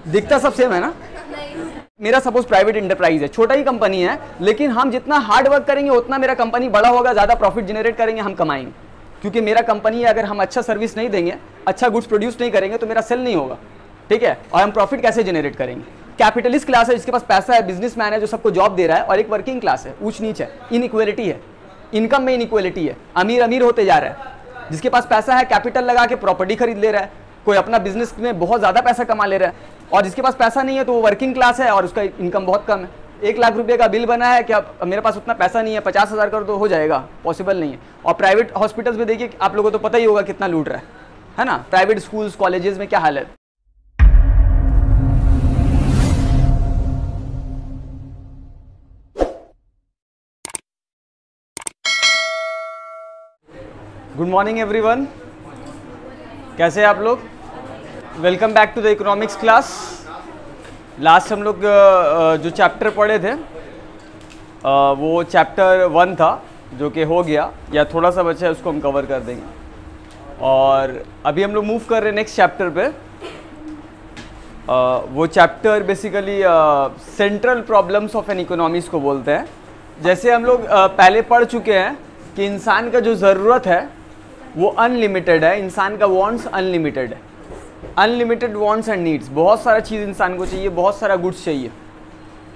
दिखता सब सेम है ना? मेरा सपोज प्राइवेट इंटरप्राइज है, छोटा ही कंपनी है, लेकिन हम जितना हार्ड वर्क करेंगे उतना मेरा कंपनी बड़ा होगा, ज़्यादा प्रॉफिट जनरेट करेंगे, हम कमाएंगे। क्योंकि मेरा कंपनी अगर हम अच्छा सर्विस नहीं देंगे, अच्छा गुड्स प्रोड्यूस नहीं करेंगे तो मेरा सेल नहीं होगा, ठीक है। और हम प्रॉफिट कैसे जनरेट करेंगे? कैपिटलिस्ट क्लास है जिसके पास पैसा है, बिजनेसमैन है जो सबको जॉब दे रहा है, और एक वर्किंग क्लास है, ऊंच नीच है, इनइक्वालिटी है, इनकम में इनइक्वालिटी है, अमीर अमीर होते जा रहा है। जिसके पास पैसा है कैपिटल लगा के प्रॉपर्टी खरीद ले रहा है, कोई अपना बिजनेस में बहुत ज़्यादा पैसा कमा ले रहा है, और जिसके पास पैसा नहीं है तो वो वर्किंग क्लास है और उसका इनकम बहुत कम है। 1 लाख रुपए का बिल बना है, क्या मेरे पास उतना पैसा नहीं है, 50,000 कर दो हो जाएगा, पॉसिबल नहीं है। और प्राइवेट हॉस्पिटल्स में देखिए, आप लोगों को तो पता ही होगा कितना लूट रहा है ना? प्राइवेट स्कूल्स कॉलेजेस में क्या हाल है। गुड मॉर्निंग एवरीवन, कैसे हैं आप लोग? Welcome back to the economics class. Last हम लोग जो चैप्टर पढ़े थे वो चैप्टर 1 था, जो कि हो गया, या थोड़ा सा बचा है उसको हम कवर कर देंगे। और अभी हम लोग मूव कर रहे हैं नेक्स्ट चैप्टर पे। वो chapter basically central problems of an economies को बोलते हैं। जैसे हम लोग पहले पढ़ चुके हैं कि इंसान का जो ज़रूरत है वो अनलिमिटेड है, इंसान का वांट्स अनलिमिटेड है, अनलिमिटेड वांट्स एंड नीड्स। बहुत सारा चीज़ इंसान को चाहिए, बहुत सारा गुड्स चाहिए,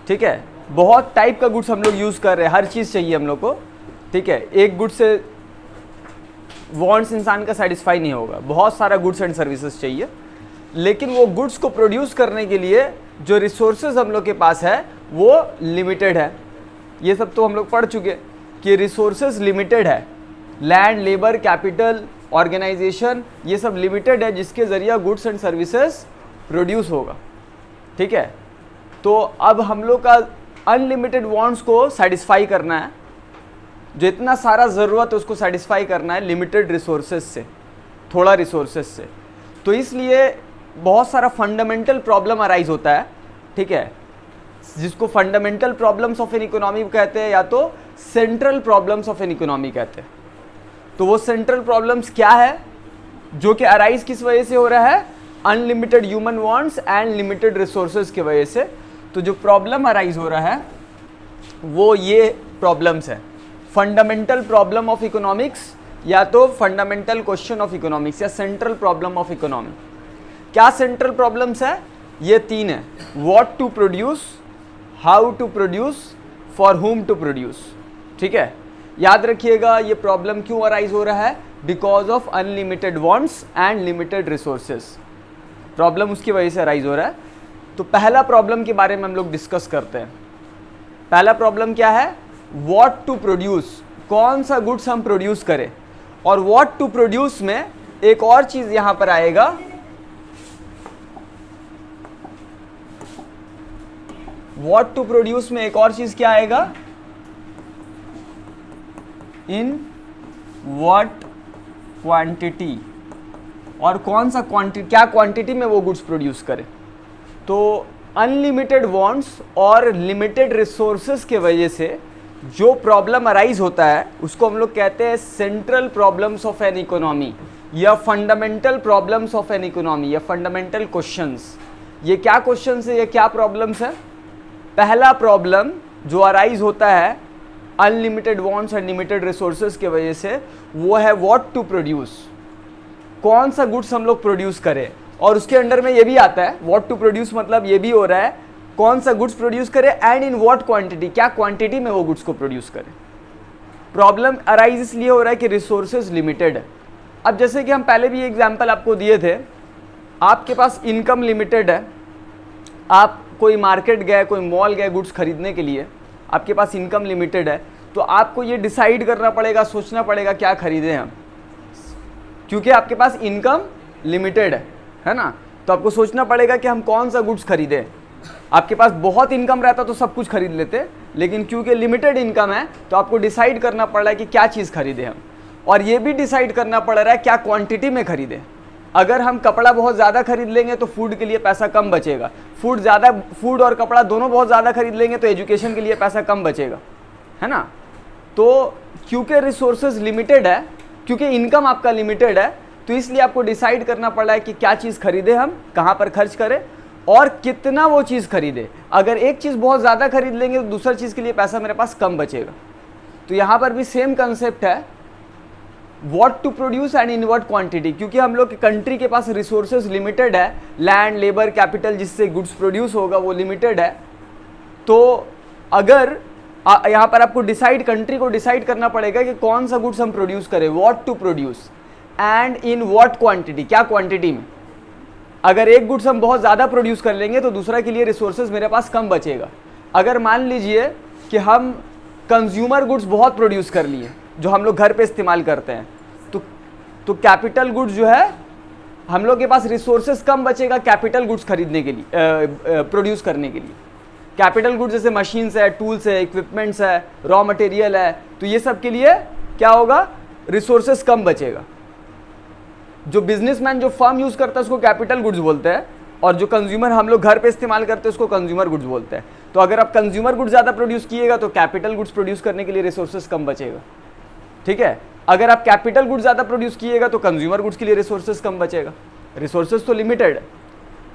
ठीक है। बहुत टाइप का गुड्स हम लोग यूज़ कर रहे हैं, हर चीज़ चाहिए हम लोग को, ठीक है। एक गुड से वांट्स इंसान का सेटिस्फाई नहीं होगा, बहुत सारा गुड्स एंड सर्विसेज चाहिए। लेकिन वो गुड्स को प्रोड्यूस करने के लिए जो रिसोर्सेज हम लोग के पास है वो लिमिटेड है। ये सब तो हम लोग पढ़ चुके कि रिसोर्सेज लिमिटेड है, लैंड, लेबर, कैपिटल, ऑर्गेनाइजेशन, ये सब लिमिटेड है, जिसके ज़रिए गुड्स एंड सर्विसेज प्रोड्यूस होगा, ठीक है। तो अब हम लोग का अनलिमिटेड वांट्स को सेटिस्फाई करना है, जो इतना सारा ज़रूरत है उसको सेटिस्फाई करना है लिमिटेड रिसोर्सेज से, थोड़ा रिसोर्सेज से। तो इसलिए बहुत सारा फंडामेंटल प्रॉब्लम अराइज होता है, ठीक है, जिसको fundamental problems of an economy कहते हैं, या तो central problems of an economy कहते हैं। तो वो सेंट्रल प्रॉब्लम्स क्या है, जो कि अराइज किस वजह से हो रहा है? Unlimited human wants and limited resources की वजह से। तो जो प्रॉब्लम अराइज हो रहा है वो ये प्रॉब्लम्स है, फंडामेंटल प्रॉब्लम ऑफ इकोनॉमिक्स, या तो फंडामेंटल क्वेश्चन ऑफ इकोनॉमिक्स, या सेंट्रल प्रॉब्लम ऑफ इकोनॉमी। क्या सेंट्रल प्रॉब्लम्स है? ये 3 है: what to produce, how to produce, for whom to produce, ठीक है। याद रखिएगा ये प्रॉब्लम क्यों अराइज हो रहा है? Because of unlimited wants and limited resources. Problem उसकी वजह से अराइज हो रहा है। तो पहला प्रॉब्लम के बारे में हम लोग डिस्कस करते हैं। पहला प्रॉब्लम क्या है? व्हाट टू प्रोड्यूस, कौन सा गुड्स हम प्रोड्यूस करें। और व्हाट टू प्रोड्यूस में एक और चीज यहां पर आएगा, व्हाट टू प्रोड्यूस में एक और चीज क्या आएगा? इन व्हाट क्वांटिटी, और कौन सा क्वांटिटी, क्या क्वांटिटी में वो गुड्स प्रोड्यूस करें। तो अनलिमिटेड वांट्स और लिमिटेड रिसोर्सेज के वजह से जो प्रॉब्लम अराइज होता है उसको हम लोग कहते हैं central problems of an economy, या fundamental problems of an economy, या फंडामेंटल क्वेश्चंस। ये क्या क्वेश्चंस है, ये क्या प्रॉब्लम्स है? पहला प्रॉब्लम जो अराइज होता है unlimited wants and limited resources के वजह से, वो है व्हाट टू प्रोड्यूस, कौन सा गुड्स हम लोग प्रोड्यूस करें। और उसके अंडर में ये भी आता है, व्हाट टू प्रोड्यूस मतलब ये भी हो रहा है कौन सा गुड्स प्रोड्यूस करें, एंड इन व्हाट क्वांटिटी, क्या क्वांटिटी में वो गुड्स को प्रोड्यूस करें। प्रॉब्लम अराइज इसलिए हो रहा है कि रिसोर्सेज लिमिटेड है। अब जैसे कि हम पहले भी एग्जाम्पल आपको दिए थे, आपके पास इनकम लिमिटेड है, आप कोई मार्केट गए, कोई मॉल गए गुड्स खरीदने के लिए, आपके पास इनकम लिमिटेड है, तो आपको ये डिसाइड करना पड़ेगा, सोचना पड़ेगा क्या खरीदें हम, क्योंकि आपके पास इनकम लिमिटेड है ना। तो आपको सोचना पड़ेगा कि हम कौन सा गुड्स खरीदें। आपके पास बहुत इनकम रहता तो सब कुछ खरीद लेते, लेकिन क्योंकि लिमिटेड इनकम है तो आपको डिसाइड करना पड़ रहा है कि क्या चीज़ खरीदें हम, और ये भी डिसाइड करना पड़ रहा है क्या क्वांटिटी में खरीदें। अगर हम कपड़ा बहुत ज़्यादा खरीद लेंगे तो फूड के लिए पैसा कम बचेगा, फूड और कपड़ा दोनों बहुत ज़्यादा खरीद लेंगे तो एजुकेशन के लिए पैसा कम बचेगा, है ना। तो क्योंकि रिसोर्सेज लिमिटेड है, क्योंकि इनकम आपका लिमिटेड है, तो इसलिए आपको डिसाइड करना पड़ रहा है कि क्या चीज़ खरीदें हम, कहाँ पर खर्च करें। और कितना वो चीज़ खरीदे। अगर एक चीज़ बहुत ज़्यादा खरीद लेंगे तो दूसरा चीज़ के लिए पैसा मेरे पास कम बचेगा। तो यहाँ पर भी सेम कंसेप्ट है, what to produce and in what quantity, क्योंकि हम लोग कंट्री के पास रिसोर्सेज लिमिटेड है, लैंड, लेबर, कैपिटल जिससे गुड्स प्रोड्यूस होगा वो लिमिटेड है। तो अगर यहाँ पर आपको कंट्री को डिसाइड करना पड़ेगा कि कौन सा गुड्स हम प्रोड्यूस करें, what to produce and in what quantity, क्या क्वांटिटी में। अगर एक गुड्स हम बहुत ज़्यादा प्रोड्यूस कर लेंगे तो दूसरा के लिए रिसोर्सेज मेरे पास कम बचेगा। अगर मान लीजिए कि हम कंज्यूमर गुड्स बहुत प्रोड्यूस कर लिए जो हम लोग घर पे इस्तेमाल करते हैं, तो कैपिटल गुड्स जो है हम लोग के पास रिसोर्सेज कम बचेगा कैपिटल गुड्स खरीदने के लिए, प्रोड्यूस करने के लिए। कैपिटल गुड्स जैसे मशीन्स है, टूल्स है, इक्विपमेंट्स है, रॉ मटेरियल है, तो ये सब के लिए क्या होगा, रिसोर्सेज कम बचेगा। जो बिजनेसमैन जो फर्म यूज करता है उसको कैपिटल गुड्स बोलते हैं, और जो कंज्यूमर हम लोग घर पे इस्तेमाल करते हैं उसको कंज्यूमर गुड्स बोलते हैं। तो अगर आप कंज्यूमर गुड्स ज़्यादा प्रोड्यूस किएगा तो कैपिटल गुड्स प्रोड्यूस करने के लिए रिसोर्सेज कम बचेगा, ठीक है। अगर आप कैपिटल गुड्स ज़्यादा प्रोड्यूस किएगा तो कंज्यूमर गुड्स के लिए रिसोर्सेज कम बचेगा। रिसोर्सेज तो लिमिटेड है।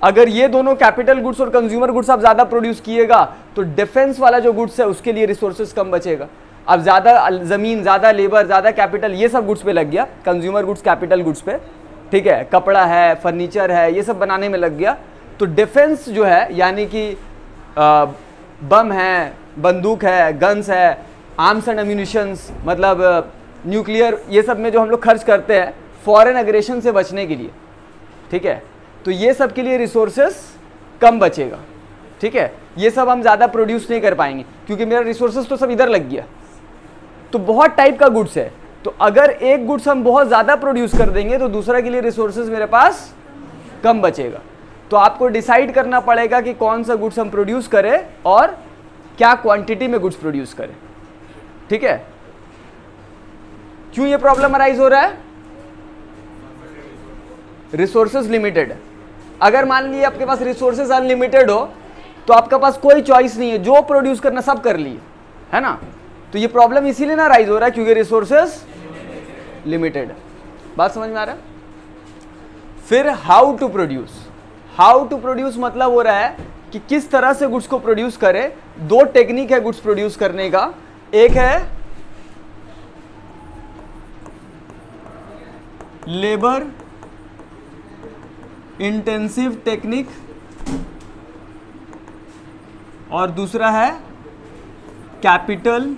अगर ये दोनों कैपिटल गुड्स और कंज्यूमर गुड्स आप ज़्यादा प्रोड्यूस किएगा तो डिफेंस वाला जो गुड्स है उसके लिए रिसोर्सेज कम बचेगा। अब ज़्यादा ज़मीन, ज़्यादा लेबर, ज़्यादा कैपिटल ये सब गुड्स पे लग गया, कंज्यूमर गुड्स कैपिटल गुड्स पे, ठीक है। कपड़ा है, फर्नीचर है, ये सब बनाने में लग गया, तो डिफेंस जो है यानी कि बम है, बंदूक है, गन्स है, आर्म्स एंड एम्यूनिशंस मतलब न्यूक्लियर, ये सब में जो हम लोग खर्च करते हैं फॉरेन एग्रेशन से बचने के लिए, ठीक है, तो ये सब के लिए रिसोर्सेस कम बचेगा, ठीक है। ये सब हम ज़्यादा प्रोड्यूस नहीं कर पाएंगे क्योंकि मेरा रिसोर्सेस तो सब इधर लग गया। तो बहुत टाइप का गुड्स है, तो अगर एक गुड्स हम बहुत ज़्यादा प्रोड्यूस कर देंगे तो दूसरा के लिए रिसोर्सेज मेरे पास कम बचेगा। तो आपको डिसाइड करना पड़ेगा कि कौन सा गुड्स हम प्रोड्यूस करें और क्या क्वांटिटी में गुड्स प्रोड्यूस करें, ठीक है। क्यों ये प्रॉब्लम अराइज हो रहा है, रिसोर्सेज लिमिटेड है। अगर मान लीजिए आपके पास रिसोर्सेज अनलिमिटेड हो तो आपके पास कोई चॉइस नहीं है, जो प्रोड्यूस करना सब कर लिए, है ना। तो ये प्रॉब्लम इसीलिए ना राइज हो रहा है क्योंकि रिसोर्सेज लिमिटेड है। बात समझ में आ रहा है। फिर how to produce, how to produce मतलब हो रहा है कि किस तरह से गुड्स को प्रोड्यूस करें। दो टेक्निक है गुड्स प्रोड्यूस करने का, एक है लेबर इंटेंसिव टेक्निक और दूसरा है कैपिटल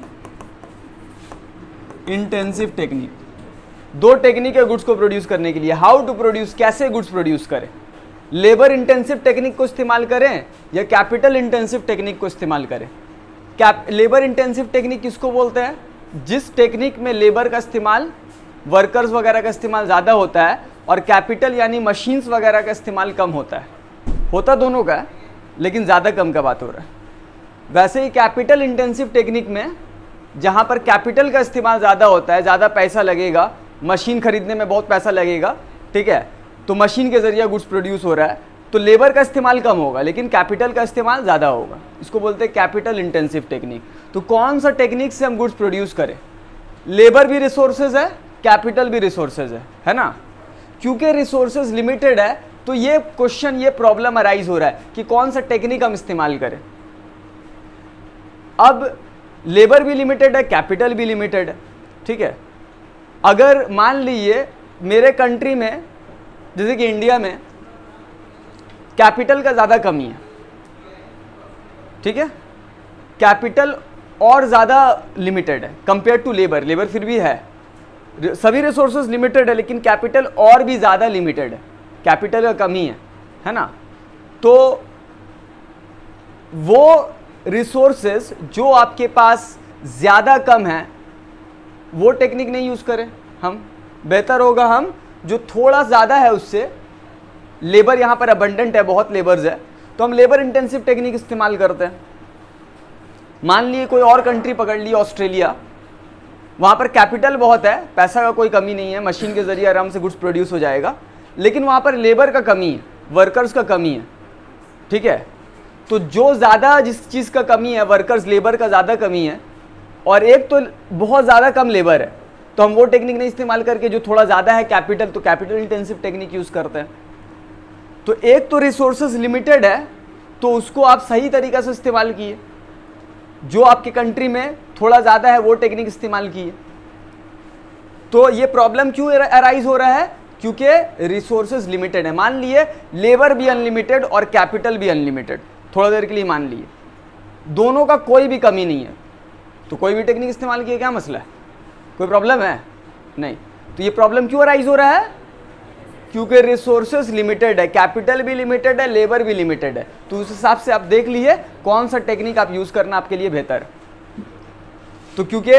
इंटेंसिव टेक्निक। दो टेक्निक है गुड्स को प्रोड्यूस करने के लिए। हाउ टू प्रोड्यूस, कैसे गुड्स प्रोड्यूस करें, लेबर इंटेंसिव टेक्निक को इस्तेमाल करें या कैपिटल इंटेंसिव टेक्निक को इस्तेमाल करें। लेबर इंटेंसिव टेक्निक किसको बोलते हैं, जिस टेक्निक में लेबर का इस्तेमाल, वर्कर्स वगैरह का इस्तेमाल ज़्यादा होता है और कैपिटल यानी मशीन्स वगैरह का इस्तेमाल कम होता है। होता दोनों का है लेकिन ज़्यादा कम का बात हो रहा है। वैसे ही कैपिटल इंटेंसिव टेक्निक में जहाँ पर कैपिटल का इस्तेमाल ज़्यादा होता है, ज़्यादा पैसा लगेगा, मशीन खरीदने में बहुत पैसा लगेगा, ठीक है, तो मशीन के ज़रिए गुड्स प्रोड्यूस हो रहा है, तो लेबर का इस्तेमाल कम होगा लेकिन कैपिटल का इस्तेमाल ज़्यादा होगा। इसको बोलते हैं कैपिटल इंटेंसिव टेक्निक। तो कौन सा टेक्निक से हम गुड्स प्रोड्यूस करें, लेबर भी रिसोर्सेज है, कैपिटल भी रिसोर्सेज है ना। क्योंकि रिसोर्सेज लिमिटेड है तो ये क्वेश्चन, ये प्रॉब्लम अराइज हो रहा है कि कौन सा टेक्निक हम इस्तेमाल करें। अब लेबर भी लिमिटेड है, कैपिटल भी लिमिटेड है, ठीक है। अगर मान लीजिए मेरे कंट्री में जैसे कि इंडिया में कैपिटल का ज़्यादा कमी है, ठीक है, कैपिटल और ज़्यादा लिमिटेड है कंपेयर टू लेबर। लेबर फिर भी है, सभी रिसोर्सेज लिमिटेड है लेकिन कैपिटल और भी ज़्यादा लिमिटेड है, कैपिटल का कमी है ना। तो वो रिसोर्सेज जो आपके पास ज़्यादा कम है वो टेक्निक नहीं यूज़ करें हम, बेहतर होगा हम जो थोड़ा ज़्यादा है उससे, लेबर यहाँ पर अबंडेंट है, बहुत लेबर्स है, तो हम लेबर इंटेंसिव टेक्निक इस्तेमाल करते हैं। मान लिए कोई और कंट्री पकड़ ली, ऑस्ट्रेलिया, वहाँ पर कैपिटल बहुत है, पैसा का कोई कमी नहीं है, मशीन के ज़रिए आराम से गुड्स प्रोड्यूस हो जाएगा, लेकिन वहाँ पर लेबर का कमी है, वर्कर्स का कमी है, ठीक है। तो जो ज़्यादा जिस चीज़ का कमी है, वर्कर्स, लेबर का ज़्यादा कमी है, और एक तो बहुत ज़्यादा कम लेबर है, तो हम वो टेक्निक नहीं इस्तेमाल करके जो थोड़ा ज़्यादा है कैपिटल, तो कैपिटल इंटेंसिव टेक्निक यूज़ करते हैं। तो एक तो रिसोर्सेज लिमिटेड है, तो उसको आप सही तरीक़े से इस्तेमाल किए, जो आपके कंट्री में थोड़ा ज़्यादा है वो टेक्निक इस्तेमाल किए। तो ये प्रॉब्लम क्यों अराइज हो रहा है? क्योंकि रिसोर्सेज लिमिटेड है। मान लिए लेबर भी अनलिमिटेड और कैपिटल भी अनलिमिटेड, थोड़ा देर के लिए मान लिए, दोनों का कोई भी कमी नहीं है, तो कोई भी टेक्निक इस्तेमाल किए, क्या मसला है? कोई प्रॉब्लम है? नहीं। तो ये प्रॉब्लम क्यों अराइज हो रहा है? क्योंकि रिसोर्सेज लिमिटेड है, कैपिटल भी लिमिटेड है, लेबर भी लिमिटेड है। तो उस हिसाब से आप देख लीजिए कौन सा टेक्निक आप यूज करना आपके लिए बेहतर है। तो क्योंकि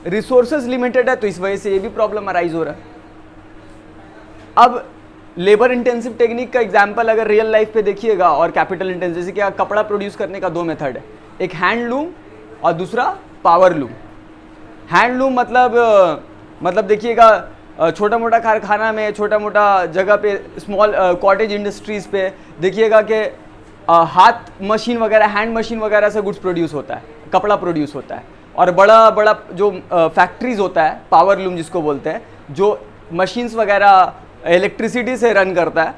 रिसोर्सेज लिमिटेड है तो इस वजह से ये भी प्रॉब्लम अराइज हो रहा है। अब लेबर इंटेंसिव टेक्निक का एग्जांपल अगर रियल लाइफ पे देखिएगा और कैपिटल इंटेंसिव, जैसे कि कपड़ा प्रोड्यूस करने का दो मेथड है, एक हैंडलूम और दूसरा पावर लूम। हैंडलूम मतलब देखिएगा छोटा मोटा कारखाना में, छोटा मोटा जगह पे, स्मॉल कॉटेज इंडस्ट्रीज पे देखिएगा कि हाथ मशीन वगैरह, हैंड मशीन वगैरह से गुड्स प्रोड्यूस होता है, कपड़ा प्रोड्यूस होता है। और बड़ा बड़ा जो फैक्ट्रीज होता है, पावर लूम जिसको बोलते हैं, जो मशीन्स वगैरह इलेक्ट्रिसिटी से रन करता है,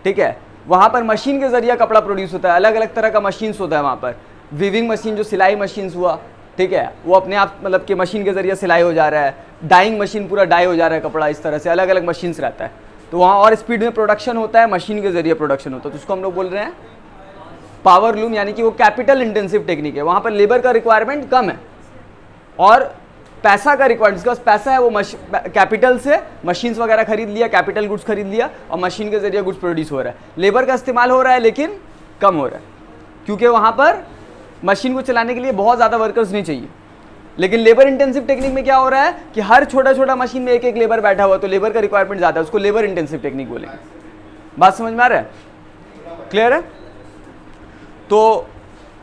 ठीक है, वहाँ पर मशीन के ज़रिए कपड़ा प्रोड्यूस होता है। अलग अलग तरह का मशीन्स होता है वहाँ पर। वीविंग मशीन जो सिलाई मशीन्स हुआ, ठीक है, वो अपने आप मतलब कि मशीन के ज़रिए सिलाई हो जा रहा है। डाइंग मशीन पूरा डाई हो जा रहा है कपड़ा, इस तरह से अलग अलग मशीन्स रहता है। तो वहाँ और स्पीड में प्रोडक्शन होता है, मशीन के ज़रिए प्रोडक्शन होता है, तो उसको हम लोग बोल रहे हैं पावर लूम, यानी कि वो कैपिटल इंटेंसिव टेक्निक है। वहाँ पर लेबर का रिक्वायरमेंट कम है और पैसा का रिक्वायरमेंट, जिसके पास पैसा है वो कैपिटल से मशीन्स वगैरह खरीद लिया, कैपिटल गुड्स खरीद लिया और मशीन के जरिए गुड्स प्रोड्यूस हो रहा है। लेबर का इस्तेमाल हो रहा है लेकिन कम हो रहा है, क्योंकि वहाँ पर मशीन को चलाने के लिए बहुत ज़्यादा वर्कर्स नहीं चाहिए। लेकिन लेबर इंटेंसिव टेक्निक में क्या हो रहा है कि हर छोटा छोटा मशीन में एक एक लेबर बैठा हुआ, तो लेबर का रिक्वायरमेंट ज़्यादा है, उसको लेबर इंटेंसिव टेक्निक बोलेंगे। बात समझ में आ रहा है? क्लियर है? तो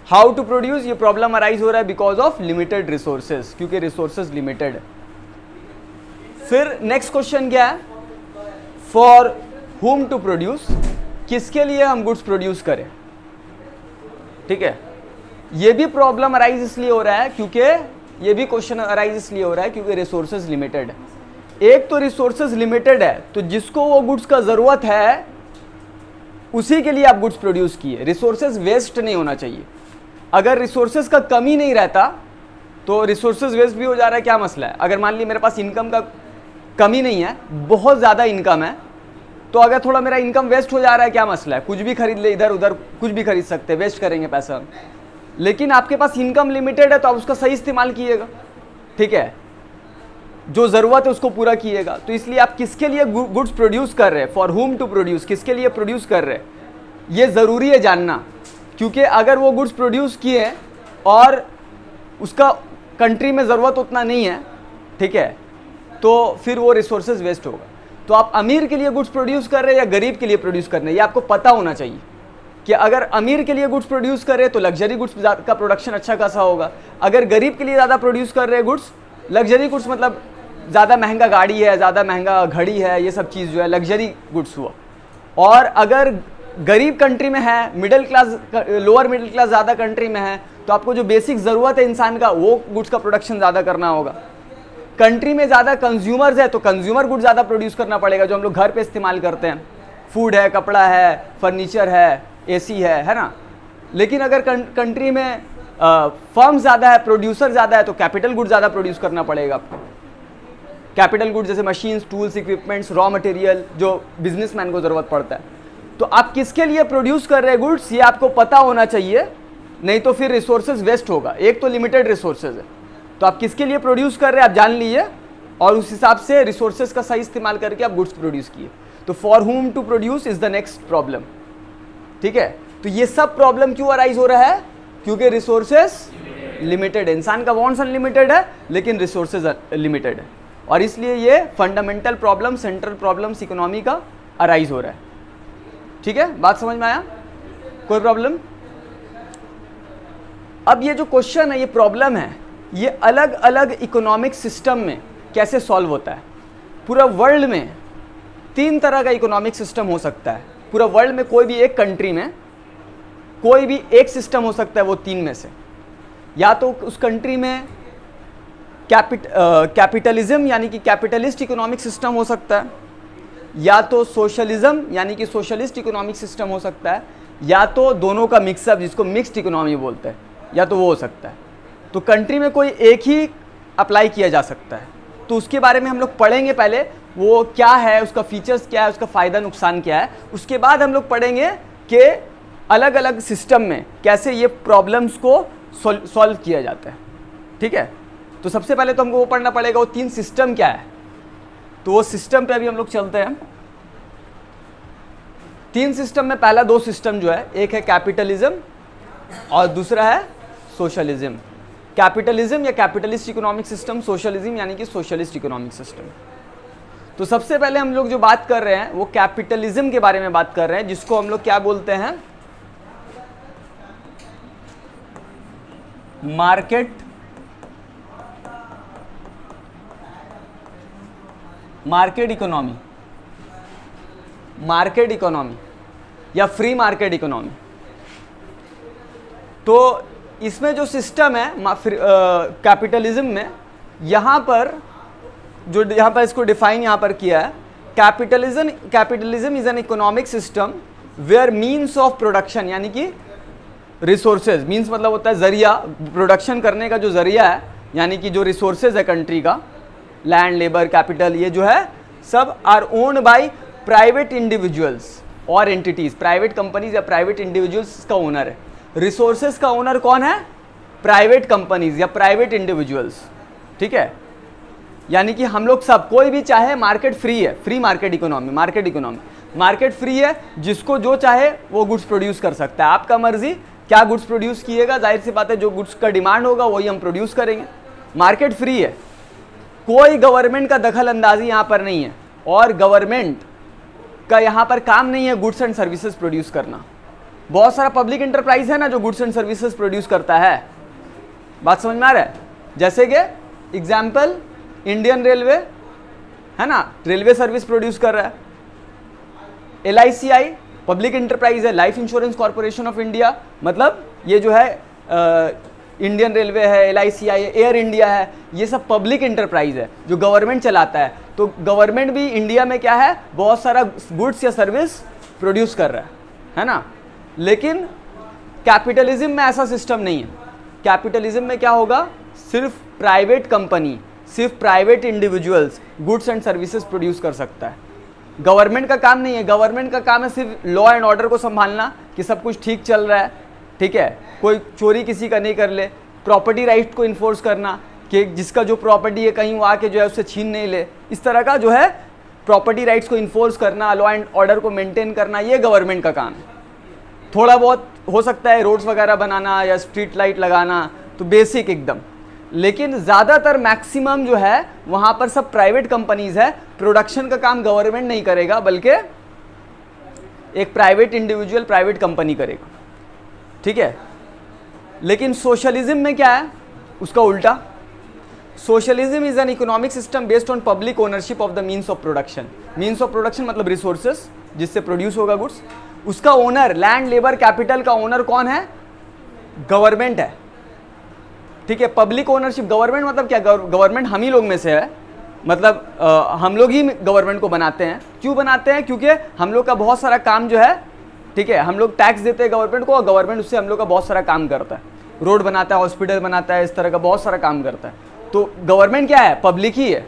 हाउ टू प्रोड्यूस, ये प्रॉब्लम अराइज हो रहा है बिकॉज ऑफ लिमिटेड रिसोर्सेज, क्योंकि रिसोर्सेज लिमिटेड है। फिर नेक्स्ट क्वेश्चन क्या है? फॉर हुम टू प्रोड्यूस, किसके लिए हम गुड्स प्रोड्यूस करें, ठीक है। ये भी प्रॉब्लम अराइज इसलिए हो रहा है क्योंकि ये भी क्वेश्चन अराइज इसलिए हो रहा है क्योंकि रिसोर्सेज लिमिटेड है। एक तो रिसोर्सेज लिमिटेड है, तो जिसको वो गुड्स का जरूरत है उसी के लिए आप गुड्स प्रोड्यूस किए। रिसोर्सेज वेस्ट नहीं होना चाहिए। अगर रिसोर्सेज का कमी नहीं रहता तो रिसोर्सेज वेस्ट भी हो जा रहा है, क्या मसला है? अगर मान ली मेरे पास इनकम का कमी नहीं है, बहुत ज़्यादा इनकम है, तो अगर थोड़ा मेरा इनकम वेस्ट हो जा रहा है, क्या मसला है? कुछ भी खरीद ले, इधर उधर कुछ भी खरीद सकते हैं, वेस्ट करेंगे पैसा। लेकिन आपके पास इनकम लिमिटेड है तो आप उसका सही इस्तेमाल कीजिएगा, ठीक है, जो ज़रूरत है उसको पूरा कीजिएगा। तो इसलिए आप किसके लिए गुड्स प्रोड्यूस कर रहे हैं, फॉर हुम टू प्रोड्यूस, किसके लिए प्रोड्यूस कर रहे हैं, ये ज़रूरी है जानना। क्योंकि अगर वो गुड्स प्रोड्यूस किए और उसका कंट्री में ज़रूरत उतना नहीं है, ठीक है, तो फिर वो रिसोर्सेज वेस्ट होगा। तो आप अमीर के लिए गुड्स प्रोड्यूस कर रहे हैं या गरीब के लिए प्रोड्यूस कर रहे हैं, ये आपको पता होना चाहिए कि अगर अमीर के लिए गुड्स प्रोड्यूस कर रहे हैं तो लग्जरी गुड्स का प्रोडक्शन अच्छा खासा होगा। अगर गरीब के लिए ज़्यादा प्रोड्यूस कर रहे हैं गुड्स, लग्जरी गुड्स मतलब ज़्यादा महंगा गाड़ी है, ज़्यादा महंगा घड़ी है, ये सब चीज़ जो है लग्जरी गुड्स हुआ। और अगर गरीब कंट्री में है, middle class, lower middle class ज़्यादा कंट्री में है, तो आपको जो बेसिक ज़रूरत है इंसान का, वो गुड्स का प्रोडक्शन ज़्यादा करना होगा। कंट्री में ज़्यादा कंज्यूमर्स है तो कंज्यूमर गुड्स ज़्यादा प्रोड्यूस करना पड़ेगा, जो हम लोग घर पे इस्तेमाल करते हैं, फूड है, कपड़ा है, फर्नीचर है, एसी है ना। लेकिन अगर कंट्री में फर्म ज़्यादा है, प्रोड्यूसर ज़्यादा है, तो कैपिटल गुड्स ज़्यादा प्रोड्यूस करना पड़ेगा आपको। कैपिटल गुड्स जैसे machines, tools, equipments, raw material जो बिजनेसमैन को ज़रूरत पड़ता है। तो आप किसके लिए प्रोड्यूस कर रहे हैं गुड्स, ये आपको पता होना चाहिए, नहीं तो फिर रिसोर्सेज वेस्ट होगा। एक तो लिमिटेड रिसोर्सेज है, तो आप किसके लिए प्रोड्यूस कर रहे हैं आप जान लीजिए, और उस हिसाब से रिसोर्सेज का सही इस्तेमाल करके आप गुड्स प्रोड्यूस किए। तो for whom to produce is the next problem, ठीक है। तो ये सब प्रॉब्लम क्यों अराइज हो रहा है? क्योंकि रिसोर्सेज लिमिटेड है। इंसान का वांट्स अनलिमिटेड है लेकिन रिसोर्सेज लिमिटेड है, और इसलिए ये fundamental problem, central problems economy का अराइज हो रहा है, ठीक है। बात समझ में आया? कोई प्रॉब्लम? अब ये जो क्वेश्चन है, ये प्रॉब्लम है, ये अलग अलग इकोनॉमिक सिस्टम में कैसे सॉल्व होता है। पूरा वर्ल्ड में 3 तरह का इकोनॉमिक सिस्टम हो सकता है। पूरा वर्ल्ड में कोई भी एक कंट्री में कोई भी एक सिस्टम हो सकता है, वो 3 में से। या तो उस कंट्री में कैपिटलिज्म यानी कि कैपिटलिस्ट इकोनॉमिक सिस्टम हो सकता है, या तो सोशलिज्म यानी कि सोशलिस्ट इकोनॉमिक सिस्टम हो सकता है, या तो दोनों का मिक्सअप जिसको मिक्स्ड इकोनॉमी बोलते हैं, या तो वो हो सकता है। तो कंट्री में कोई एक ही अप्लाई किया जा सकता है। तो उसके बारे में हम लोग पढ़ेंगे पहले, वो क्या है, उसका फीचर्स क्या है, उसका फ़ायदा नुकसान क्या है। उसके बाद हम लोग पढ़ेंगे कि अलग अलग सिस्टम में कैसे ये प्रॉब्लम्स को सॉल्व किया जाता है। ठीक है, तो सबसे पहले तो हमको वो पढ़ना पड़ेगा वो 3 सिस्टम क्या है। तो वो सिस्टम पे अभी हम लोग चलते हैं। 3 सिस्टम में पहला 2 सिस्टम जो है, एक है कैपिटलिज्म और दूसरा है सोशलिज्म। कैपिटलिज्म या कैपिटलिस्ट इकोनॉमिक सिस्टम, सोशलिज्म यानी कि सोशलिस्ट इकोनॉमिक सिस्टम। तो सबसे पहले हम लोग जो बात कर रहे हैं वो कैपिटलिज्म के बारे में बात कर रहे हैं, जिसको हम लोग क्या बोलते हैं, मार्केट इकोनॉमी या फ्री मार्केट इकोनॉमी। तो इसमें जो सिस्टम है कैपिटलिज्म में, यहाँ पर इसको डिफाइन यहाँ पर किया है, capitalism is an economic system where means of production यानी कि रिसोर्सेज, मीन्स मतलब होता है जरिया, प्रोडक्शन करने का जो जरिया है, यानी कि जो रिसोर्सेज है कंट्री का, लैंड, लेबर, कैपिटल, ये जो है सब are owned by private individuals और एंटिटीज। प्राइवेट कंपनीज या प्राइवेट इंडिविजुअल्स का ओनर है। रिसोर्सेज का ओनर कौन है? प्राइवेट कंपनीज या प्राइवेट इंडिविजुअल्स। ठीक है, यानी कि हम लोग सब, कोई भी चाहे, मार्केट फ्री है, free market economy, market free है, जिसको जो चाहे वो गुड्स प्रोड्यूस कर सकता है। आपका मर्जी क्या गुड्स प्रोड्यूस किएगा, जाहिर सी बात है जो गुड्स का डिमांड होगा वही हम प्रोड्यूस करेंगे। मार्केट फ्री है, कोई गवर्नमेंट का दखल अंदाजी यहाँ पर नहीं है, और गवर्नमेंट का यहाँ पर काम नहीं है गुड्स एंड सर्विसेज प्रोड्यूस करना। बहुत सारा पब्लिक इंटरप्राइज है ना जो गुड्स एंड सर्विसेज प्रोड्यूस करता है। बात समझ में आ रहा है? जैसे कि एग्जाम्पल इंडियन रेलवे है ना, रेलवे सर्विस प्रोड्यूस कर रहा है। LICI पब्लिक इंटरप्राइज है, life insurance corporation of India, मतलब ये जो है इंडियन रेलवे है, LICI है, एयर इंडिया है, ये सब पब्लिक इंटरप्राइज है जो गवर्नमेंट चलाता है। तो गवर्नमेंट भी इंडिया में क्या है, बहुत सारा गुड्स या सर्विस प्रोड्यूस कर रहा है ना। लेकिन कैपिटलिज्म में ऐसा सिस्टम नहीं है। कैपिटलिज्म में क्या होगा, सिर्फ प्राइवेट कंपनी, सिर्फ private individuals goods and services produce कर सकता है। गवर्नमेंट का काम नहीं है। गवर्नमेंट का काम है सिर्फ लॉ एंड ऑर्डर को संभालना कि सब कुछ ठीक चल रहा है, ठीक है, कोई चोरी किसी का नहीं कर ले, प्रॉपर्टी राइट को इन्फोर्स करना कि जिसका जो प्रॉपर्टी है कहीं वो आके जो है उससे छीन नहीं ले, इस तरह का जो है प्रॉपर्टी राइट्स को इन्फोर्स करना, लॉ एंड ऑर्डर को मेंटेन करना, ये गवर्नमेंट का काम है। थोड़ा बहुत हो सकता है रोड्स वगैरह बनाना या स्ट्रीट लाइट लगाना, तो बेसिक एकदम। लेकिन ज़्यादातर मैक्सिमम जो है वहाँ पर सब प्राइवेट कंपनीज है। प्रोडक्शन का काम गवर्नमेंट नहीं करेगा, बल्कि एक प्राइवेट इंडिविजुअल, प्राइवेट कंपनी करेगा। ठीक है, लेकिन सोशलिज्म में क्या है, उसका उल्टा। Socialism is an economic system based on public ownership of the means of production. Means of production मतलब रिसोर्सेस जिससे प्रोड्यूस होगा गुड्स, उसका ओनर, लैंड, लेबर, कैपिटल का ओनर कौन है? गवर्नमेंट है। ठीक है, पब्लिक ओनरशिप, गवर्नमेंट मतलब क्या, गवर्नमेंट हम ही लोग में से है, मतलब हम लोग ही गवर्नमेंट को बनाते हैं। क्यों बनाते हैं? क्योंकि हम लोग का बहुत सारा काम जो है, ठीक है, हम लोग टैक्स देते हैं गवर्नमेंट को और गवर्नमेंट उससे हम लोग का बहुत सारा काम करता है, रोड बनाता है, हॉस्पिटल बनाता है, इस तरह का बहुत सारा काम करता है। तो गवर्नमेंट क्या है? पब्लिक ही है।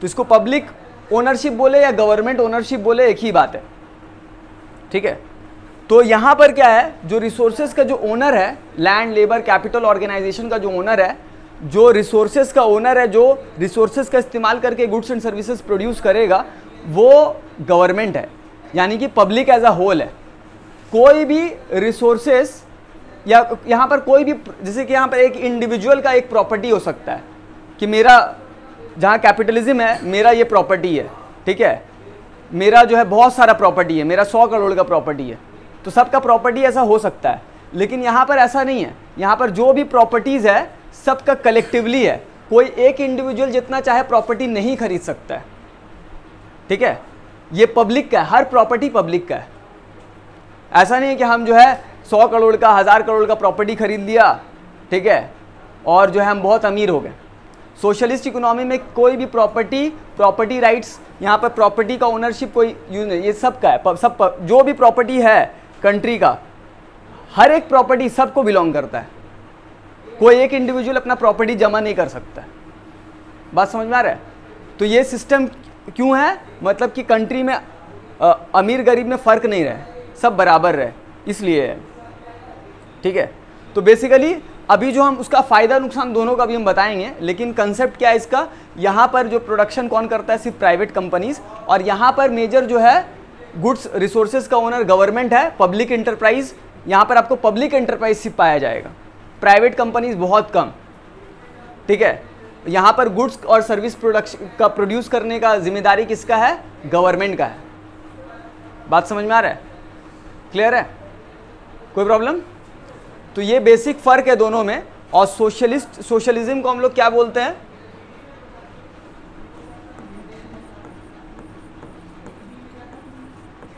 तो इसको पब्लिक ओनरशिप बोले या गवर्नमेंट ओनरशिप बोले, एक ही बात है। ठीक है, तो यहाँ पर क्या है, जो रिसोर्सेज का जो ओनर है, लैंड, लेबर, कैपिटल, ऑर्गेनाइजेशन का जो ओनर है, जो रिसोर्सेज का ओनर है, जो रिसोर्सेज का इस्तेमाल करके गुड्स एंड सर्विसेज प्रोड्यूस करेगा, वो गवर्नमेंट है, यानी कि पब्लिक एज अ होल है। कोई भी रिसोर्सेज या यहाँ पर कोई भी, जैसे कि यहाँ पर एक इंडिविजुअल का एक प्रॉपर्टी हो सकता है कि मेरा, जहाँ कैपिटलिज्म है, मेरा ये प्रॉपर्टी है, ठीक है, मेरा जो है बहुत सारा प्रॉपर्टी है, मेरा 100 करोड़ का प्रॉपर्टी है, तो सबका प्रॉपर्टी ऐसा हो सकता है। लेकिन यहाँ पर ऐसा नहीं है। यहाँ पर जो भी प्रॉपर्टीज़ है सबका कलेक्टिवली है। कोई एक इंडिविजुअल जितना चाहे प्रॉपर्टी नहीं खरीद सकता है। ठीक है, ये पब्लिक का है, हर प्रॉपर्टी पब्लिक का है। ऐसा नहीं है कि हम जो है 100 करोड़ का, 1000 करोड़ का प्रॉपर्टी खरीद लिया, ठीक है, और जो है हम बहुत अमीर हो गए। सोशलिस्ट इकोनॉमी में कोई भी प्रॉपर्टी राइट्स, यहाँ पर प्रॉपर्टी का ओनरशिप कोई यूज नहीं, ये सबका है, जो भी प्रॉपर्टी है कंट्री का, हर एक प्रॉपर्टी सबको बिलोंग करता है। कोई एक इंडिविजुअल अपना प्रॉपर्टी जमा नहीं कर सकता। बात समझ में आ रहा है? तो ये सिस्टम क्यों है? मतलब कि कंट्री में अमीर गरीब में फ़र्क नहीं रहे, सब बराबर रहे, इसलिए है। ठीक है, तो बेसिकली अभी जो हम उसका फ़ायदा नुकसान दोनों का भी हम बताएंगे, लेकिन कंसेप्ट क्या है इसका, यहाँ पर जो प्रोडक्शन कौन करता है? सिर्फ प्राइवेट कंपनीज, और यहाँ पर मेजर जो है गुड्स रिसोर्सेज का ओनर गवर्नमेंट है, पब्लिक एंटरप्राइज। यहाँ पर आपको पब्लिक एंटरप्राइज सिर्फ पाया जाएगा, प्राइवेट कंपनीज बहुत कम। ठीक है, यहाँ पर गुड्स और सर्विस प्रोडक्शन का प्रोड्यूस करने का जिम्मेदारी किसका है? गवर्नमेंट का है। बात समझ में आ रहा है? क्लियर है? कोई प्रॉब्लम? तो ये बेसिक फ़र्क है दोनों में। और सोशलिज्म को हम लोग क्या बोलते हैं?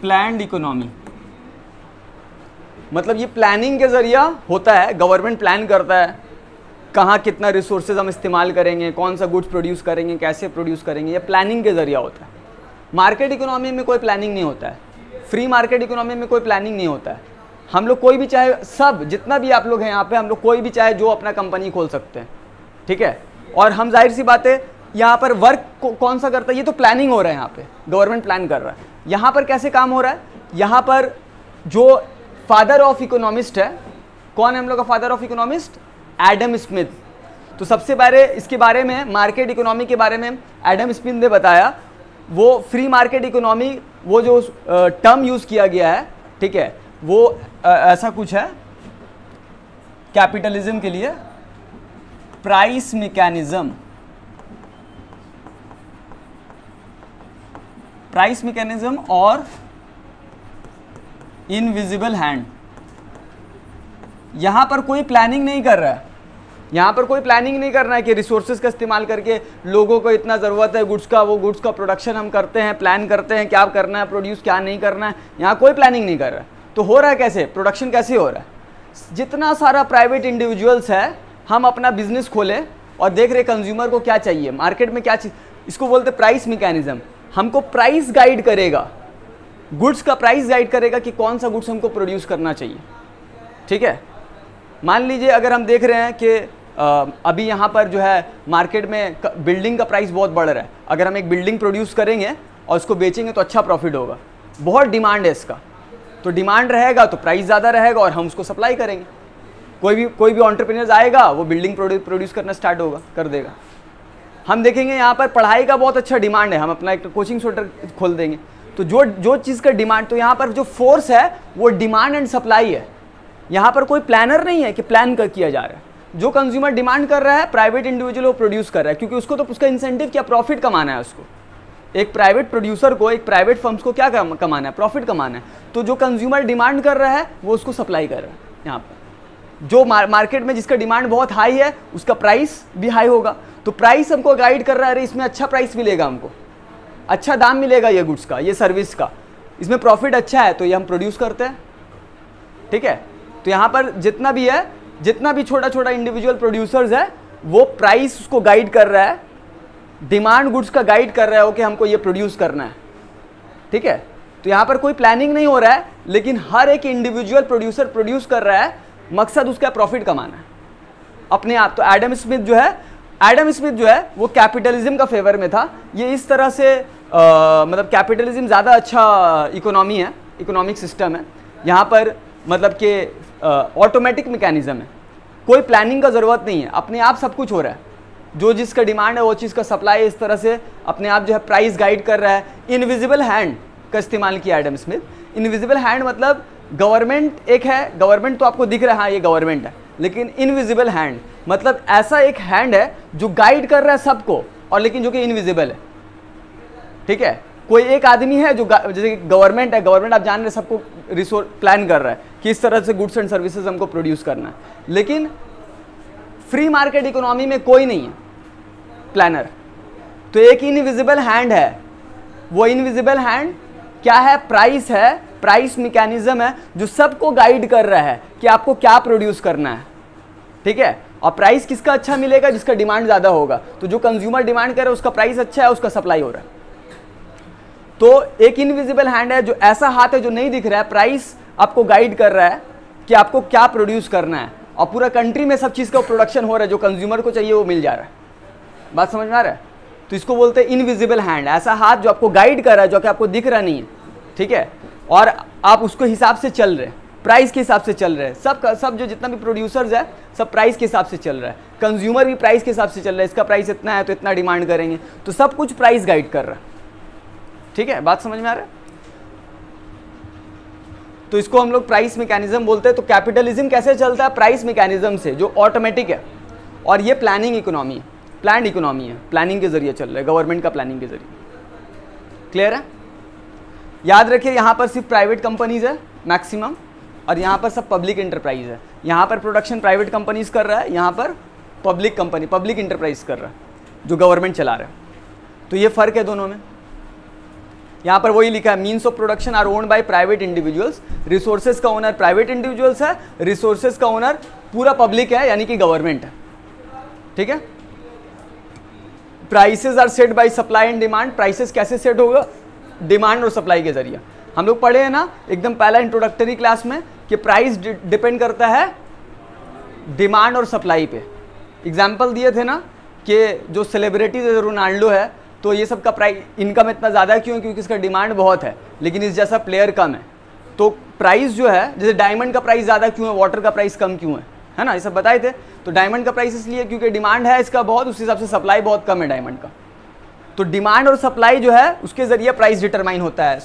Planned economy. मतलब ये प्लानिंग के जरिया होता है, गवर्नमेंट प्लान करता है कहाँ कितना रिसोर्सेज हम इस्तेमाल करेंगे, कौन सा गुड्स प्रोड्यूस करेंगे, कैसे प्रोड्यूस करेंगे, ये प्लानिंग के जरिया होता है। मार्केट इकोनॉमी में कोई प्लानिंग नहीं होता है, फ्री मार्केट इकोनॉमी में कोई प्लानिंग नहीं होता है। हम लोग कोई भी चाहे, सब जितना भी आप लोग हैं यहाँ पे, हम लोग कोई भी चाहे जो अपना कंपनी खोल सकते हैं। ठीक है, और हम जाहिर सी बात है यहाँ पर वर्क कौन सा करता है? ये तो प्लानिंग हो रहा है, यहाँ पे गवर्नमेंट प्लान कर रहा है। यहाँ पर कैसे काम हो रहा है? यहाँ पर जो फादर ऑफ इकोनॉमिस्ट है, कौन है हम लोग का father of economist? Adam Smith. तो सबसे पहले इसके बारे में, मार्केट इकोनॉमी के बारे में एडम स्मिथ ने बताया। वो फ्री मार्केट इकोनॉमी, वो जो टर्म यूज़ किया गया है, ठीक है, वो ऐसा कुछ है कैपिटलिज्म के लिए, प्राइस मैकेनिज्म। प्राइस मैकेनिज्म और इनविजिबल हैंड। यहां पर कोई प्लानिंग नहीं कर रहा है, यहाँ पर कोई प्लानिंग नहीं करना है कि रिसोर्सेज का इस्तेमाल करके लोगों को इतना ज़रूरत है गुड्स का, वो गुड्स का प्रोडक्शन हम करते हैं, प्लान करते हैं क्या करना है प्रोड्यूस, क्या नहीं करना है। यहाँ कोई प्लानिंग नहीं कर रहा है। तो हो रहा है कैसे? प्रोडक्शन कैसे हो रहा है? जितना सारा प्राइवेट इंडिविजुअल्स है, हम अपना बिजनेस खोले और देख रहे कंज्यूमर को क्या चाहिए, मार्केट में क्या चीज़, इसको बोलते प्राइस मैकेनिज्म। हमको प्राइस गाइड करेगा, गुड्स का प्राइस गाइड करेगा कि कौन सा गुड्स हमको प्रोड्यूस करना चाहिए। ठीक है, मान लीजिए अगर हम देख रहे हैं कि अभी यहाँ पर जो है मार्केट में बिल्डिंग का प्राइस बहुत बढ़ रहा है, अगर हम एक बिल्डिंग प्रोड्यूस करेंगे और उसको बेचेंगे तो अच्छा प्रॉफिट होगा, बहुत डिमांड है इसका, तो डिमांड रहेगा तो प्राइस ज़्यादा रहेगा और हम उसको सप्लाई करेंगे। कोई भी एंटरप्रेन्योर्स आएगा, वो बिल्डिंग प्रोड्यूस करना स्टार्ट कर देगा। हम देखेंगे यहाँ पर पढ़ाई का बहुत अच्छा डिमांड है, हम अपना एक कोचिंग सेंटर खोल देंगे। तो जो चीज़ का डिमांड, तो यहाँ पर जो फोर्स है वो डिमांड एंड सप्लाई है। यहाँ पर कोई प्लानर नहीं है कि प्लान किया जा रहा है। जो कंज्यूमर डिमांड कर रहा है, प्राइवेट इंडिविजुअल वो प्रोड्यूस कर रहा है, क्योंकि उसको तो उसका इंसेंटिव क्या, प्रॉफिट कमाना है उसको। एक प्राइवेट प्रोड्यूसर को, एक प्राइवेट फर्म्स को क्या कमाना है, प्रॉफिट कमाना है। तो जो कंज्यूमर डिमांड कर रहा है वो उसको सप्लाई कर रहा है। यहाँ पर जो मार्केट में जिसका डिमांड बहुत हाई है उसका प्राइस भी हाई होगा, तो प्राइस हमको गाइड कर रहा है, अरे इसमें अच्छा प्राइस मिलेगा, हमको अच्छा दाम मिलेगा ये गुड्स का, ये सर्विस का, इसमें प्रॉफिट अच्छा है, तो ये हम प्रोड्यूस करते हैं। ठीक है, तो यहाँ पर जितना भी छोटा छोटा इंडिविजुअल प्रोड्यूसर्स है, वो प्राइस उसको गाइड कर रहा है, डिमांड गुड्स का गाइड कर रहा है कि हमको ये प्रोड्यूस करना है। ठीक है, तो यहाँ पर कोई प्लानिंग नहीं हो रहा है, लेकिन हर एक इंडिविजुअल प्रोड्यूसर प्रोड्यूस कर रहा है, मकसद उसका प्रॉफिट कमाना है अपने आप। तो एडम स्मिथ जो है वो कैपिटलिज्म का फेवर में था। ये इस तरह से मतलब कैपिटलिज्म ज़्यादा अच्छा इकोनॉमी है, इकोनॉमिक सिस्टम है। यहाँ पर मतलब कि ऑटोमेटिक मैकेनिज्म है, कोई प्लानिंग का ज़रूरत नहीं है, अपने आप सब कुछ हो रहा है। जो जिसका डिमांड है वो चीज़ का सप्लाई इस तरह से अपने आप जो है प्राइस गाइड कर रहा है। इनविजिबल हैंड का इस्तेमाल किया एडम स्मिथ। इनविजिबल हैंड मतलब गवर्नमेंट एक है, गवर्नमेंट तो आपको दिख रहा है ये गवर्नमेंट है, लेकिन इनविजिबल हैंड मतलब ऐसा एक हैंड है जो गाइड कर रहा है सबको, और लेकिन जो कि इनविजिबल है। ठीक है, कोई एक आदमी है जो जैसे गवर्नमेंट है, गवर्नमेंट आप जान रहे सबको रिसोर्स प्लान कर रहा है कि इस तरह से गुड्स एंड सर्विसेज हमको प्रोड्यूस करना है, लेकिन फ्री मार्केट इकोनॉमी में कोई नहीं है प्लानर। तो एक इनविजिबल हैंड है, वो इनविजिबल हैंड क्या है, प्राइस है, प्राइस मैकेनिज्म है जो सबको गाइड कर रहा है कि आपको क्या प्रोड्यूस करना है। ठीक है, और प्राइस किसका अच्छा मिलेगा? जिसका डिमांड ज़्यादा होगा। तो जो कंज्यूमर डिमांड करे उसका प्राइस अच्छा है, उसका सप्लाई हो रहा है। तो एक इनविजिबल हैंड है, जो ऐसा हाथ है जो नहीं दिख रहा है, प्राइस आपको गाइड कर रहा है कि आपको क्या प्रोड्यूस करना है, और पूरा कंट्री में सब चीज़ का प्रोडक्शन हो रहा है, जो कंज्यूमर को चाहिए वो मिल जा रहा है। बात समझ में आ रहा है? तो इसको बोलते हैं इनविजिबल हैंड, ऐसा हाथ जो आपको गाइड कर रहा है, जो कि आपको दिख रहा नहीं है, ठीक है, और आप उसको हिसाब से चल रहे हैं, प्राइस के हिसाब से चल रहे हैं। सब जो जितना भी प्रोड्यूसर्स है सब प्राइस के हिसाब से चल रहा है, कंज्यूमर भी प्राइस के हिसाब से चल रहा है, इसका प्राइस इतना है तो इतना डिमांड करेंगे, तो सब कुछ प्राइस गाइड कर रहा है, ठीक है, बात समझ में आ रहा है? तो इसको हम लोग प्राइस मैकेनिज्म बोलते हैं। तो कैपिटलिज्म कैसे चलता है? प्राइस मैकेनिज्म से, जो ऑटोमेटिक है, और ये प्लानिंग इकोनॉमी है, प्लान्ड इकोनॉमी है, प्लानिंग के जरिए चल रहा है, गवर्नमेंट का प्लानिंग के जरिए। क्लियर है? याद रखिए यहाँ पर सिर्फ प्राइवेट कंपनीज है मैक्सिमम, और यहाँ पर सब पब्लिक इंटरप्राइज है। यहाँ पर प्रोडक्शन प्राइवेट कंपनीज कर रहा है, यहाँ पर पब्लिक कंपनी, पब्लिक इंटरप्राइज कर रहा है, जो गवर्नमेंट चला रहा है। तो ये फ़र्क है दोनों में। यहाँ पर वही लिखा है, means of production are owned by private individuals, resources का ओनर प्राइवेट इंडिविजुअल्स है, रिसोर्सेज का ओनर पूरा पब्लिक है, यानी कि गवर्नमेंट है, ठीक है। Prices are set by supply and demand, prices कैसे सेट होगा? डिमांड और सप्लाई के जरिए। हम लोग पढ़े हैं ना एकदम पहला इंट्रोडक्टरी क्लास में कि प्राइस डिपेंड करता है डिमांड और सप्लाई पे। एग्जाम्पल दिए थे ना कि जो सेलिब्रिटीज है, रोनाल्डो है, तो ये सब का प्राइस इनकम इतना ज़्यादा क्यों? क्योंकि इसका डिमांड बहुत है, लेकिन इस जैसा प्लेयर कम है। तो प्राइस जो है, जैसे डायमंड का प्राइस ज़्यादा क्यों है, वाटर का प्राइस कम क्यों है ना, ये सब बताए थे। तो डायमंड का प्राइस इसलिए क्योंकि डिमांड है इसका बहुत, उस हिसाब से सप्लाई बहुत कम है डायमंड का। तो डिमांड और सप्लाई जो है उसके ज़रिए प्राइस डिटरमाइन होता है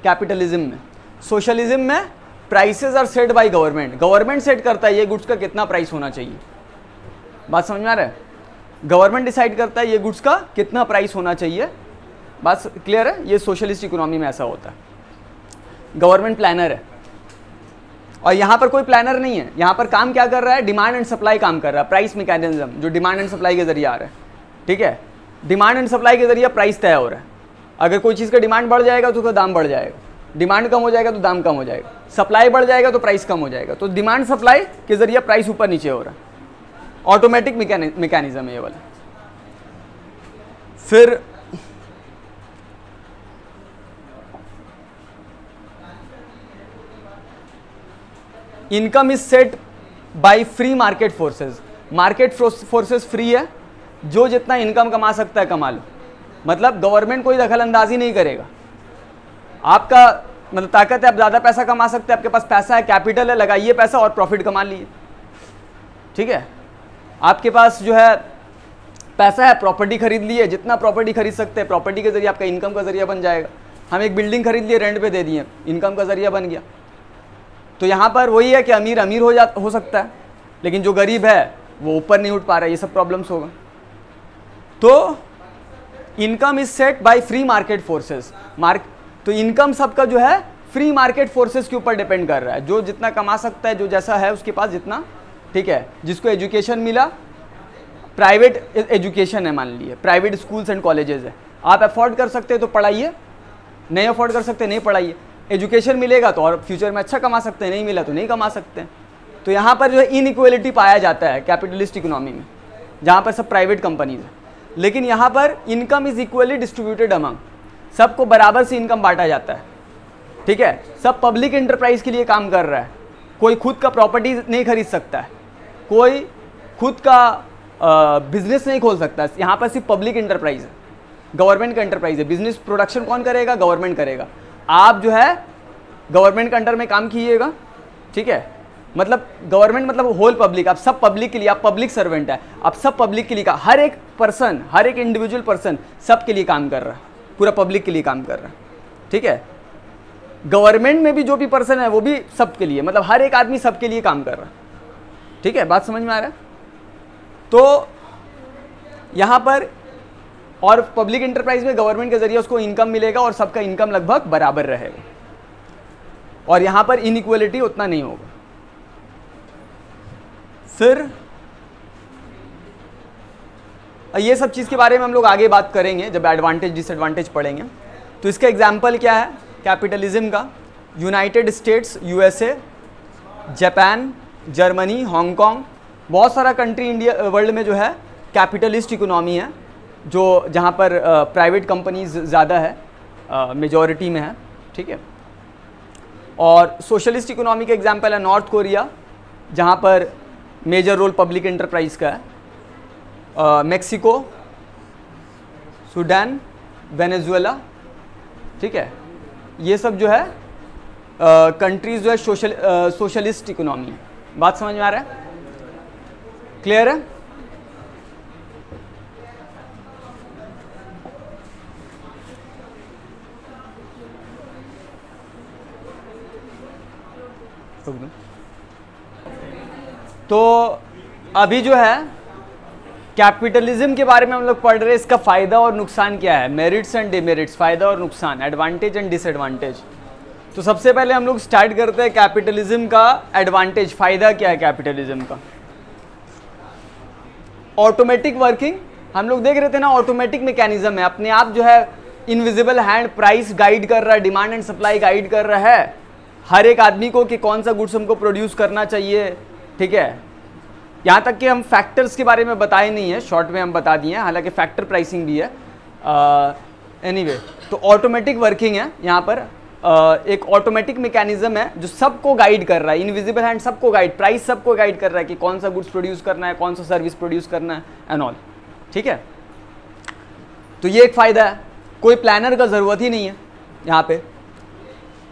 कैपिटलिज्म में। सोशलिज्म में prices are set by government, government set करता है ये गुड्स का कितना प्राइस होना चाहिए। बात समझ में आ रहा है? गवर्नमेंट डिसाइड करता है ये गुड्स का कितना प्राइस होना चाहिए। बात क्लियर है? ये सोशलिस्ट इकोनॉमी में ऐसा होता है। गवर्नमेंट प्लानर है, और यहाँ पर कोई प्लानर नहीं है। यहाँ पर काम क्या कर रहा है? डिमांड एंड सप्लाई काम कर रहा है, प्राइस मैकेनिज्म जो डिमांड एंड सप्लाई के जरिए आ रहा है, ठीक है। डिमांड एंड सप्लाई के जरिए प्राइस तय हो रहा है। अगर कोई चीज़ का डिमांड बढ़ जाएगा तो उसका दाम बढ़ जाएगा, डिमांड कम हो जाएगा तो दाम कम हो जाएगा, सप्लाई बढ़ जाएगा तो प्राइस कम हो जाएगा। तो डिमांड सप्लाई के जरिए प्राइस ऊपर नीचे हो रहा है, ऑटोमेटिक मैकेनिज्म है ये वाला। फिर income is set by free market forces, market forces free है, जो जितना इनकम कमा सकता है कमा लो। मतलब गवर्नमेंट कोई दखल अंदाजी नहीं करेगा। आपका मतलब ताकत है, आप ज़्यादा पैसा कमा सकते हैं, आपके पास पैसा है, कैपिटल है, लगाइए पैसा और प्रॉफिट कमा लिए, ठीक है। आपके पास जो है पैसा है, प्रॉपर्टी खरीद लिए, जितना प्रॉपर्टी खरीद सकते हैं, प्रॉपर्टी के जरिए आपका इनकम का जरिया बन जाएगा। हम एक बिल्डिंग खरीद लिए, रेंट पे दे दिए, इनकम का जरिया बन गया। तो यहाँ पर वही है कि अमीर अमीर हो सकता है, लेकिन जो गरीब है वो ऊपर नहीं उठ पा रहा है, ये सब प्रॉब्लम्स होगा। तो income is set by free market forces, तो इनकम सबका जो है फ्री मार्केट फोर्सेस के ऊपर डिपेंड कर रहा है, जो जितना कमा सकता है, जो जैसा है उसके पास जितना, ठीक है। जिसको एजुकेशन मिला, प्राइवेट एजुकेशन है मान लीजिए, प्राइवेट स्कूल्स एंड कॉलेजेस है, आप अफोर्ड कर सकते हैं तो पढ़ाइए, नहीं अफोर्ड कर सकते नहीं पढ़ाइए। एजुकेशन मिलेगा तो और फ्यूचर में अच्छा कमा सकते हैं, नहीं मिला तो नहीं कमा सकते हैं। तो यहाँ पर जो है इनइक्वलिटी पाया जाता है कैपिटलिस्ट इकोनॉमी में, जहाँ पर सब प्राइवेट कंपनीज है। लेकिन यहाँ पर income is equally distributed among, सबको बराबर से इनकम बांटा जाता है, ठीक है। सब पब्लिक एंटरप्राइज के लिए काम कर रहा है, कोई खुद का प्रॉपर्टी नहीं खरीद सकता है, कोई खुद का बिजनेस नहीं खोल सकता है। यहाँ पर सिर्फ पब्लिक एंटरप्राइज है, गवर्नमेंट का एंटरप्राइज है। बिजनेस प्रोडक्शन कौन करेगा? गवर्नमेंट करेगा। आप जो है गवर्नमेंट के अंडर में काम कीजिएगा, ठीक है। मतलब गवर्नमेंट मतलब होल पब्लिक, आप सब पब्लिक के लिए, आप पब्लिक सर्वेंट है, आप सब पब्लिक के लिए का, हर एक पर्सन, हर एक इंडिविजुअल पर्सन सब के लिए काम कर रहा है, पूरा पब्लिक के लिए काम कर रहा है, ठीक है। गवर्नमेंट में भी जो भी पर्सन है वो भी सब के लिए, मतलब हर एक आदमी सब के लिए काम कर रहा है, ठीक है। बात समझ में आ रहा है? तो यहाँ पर और पब्लिक एंटरप्राइज में गवर्नमेंट के जरिए उसको इनकम मिलेगा और सबका इनकम लगभग बराबर रहेगा, और यहाँ पर इनइक्वलिटी उतना नहीं होगा। फिर ये सब चीज़ के बारे में हम लोग आगे बात करेंगे जब एडवांटेज डिसएडवांटेज पढ़ेंगे। तो इसका एग्जाम्पल क्या है कैपिटलिज्म का? United states, USA, Japan, Germany, Hong Kong, बहुत सारा कंट्री इंडिया वर्ल्ड में जो है कैपिटलिस्ट इकोनॉमी है, जो जहाँ पर प्राइवेट कंपनीज ज़्यादा है, मेजॉरिटी में है, ठीक है। और सोशलिस्ट इकोनॉमी का एग्जांपल है नॉर्थ कोरिया, जहाँ पर मेजर रोल पब्लिक एंटरप्राइज का है। मेक्सिको, सूडान, वेनेजुएला, ठीक है, ये सब जो है कंट्रीज जो है सोशलिस्ट इकोनॉमी है। बात समझ में आ रहा है? क्लियर है? तो अभी जो है कैपिटलिज्म के बारे में हम लोग पढ़ रहे हैं, इसका फ़ायदा और नुकसान क्या है, मेरिट्स एंड डिमेरिट्स, फ़ायदा और नुकसान, एडवांटेज एंड डिसएडवांटेज। तो सबसे पहले हम लोग स्टार्ट करते हैं कैपिटलिज्म का एडवांटेज, फ़ायदा क्या है कैपिटलिज्म का। ऑटोमेटिक वर्किंग, हम लोग देख रहे थे ना, ऑटोमेटिक मैकेनिज्म है, अपने आप जो है इनविजिबल हैंड प्राइस गाइड कर रहा है, डिमांड एंड सप्लाई गाइड कर रहा है हर एक आदमी को कि कौन सा गुड्स हमको प्रोड्यूस करना चाहिए, ठीक है। यहाँ तक कि हम फैक्टर्स के बारे में बताए नहीं है, शॉर्ट में हम बता दिए हैं, हालांकि फैक्टर प्राइसिंग भी है। एनीवे, तो ऑटोमेटिक वर्किंग है यहाँ पर, एक ऑटोमेटिक मैकेनिज्म है जो सबको गाइड कर रहा है, इनविजिबल हैंड सबको गाइड, प्राइस सबको गाइड कर रहा है कि कौन सा गुड्स प्रोड्यूस करना है, कौन सा सर्विस प्रोड्यूस करना है एंड ऑल, ठीक है। तो ये एक फ़ायदा है, कोई प्लानर का ज़रूरत ही नहीं है यहाँ पे।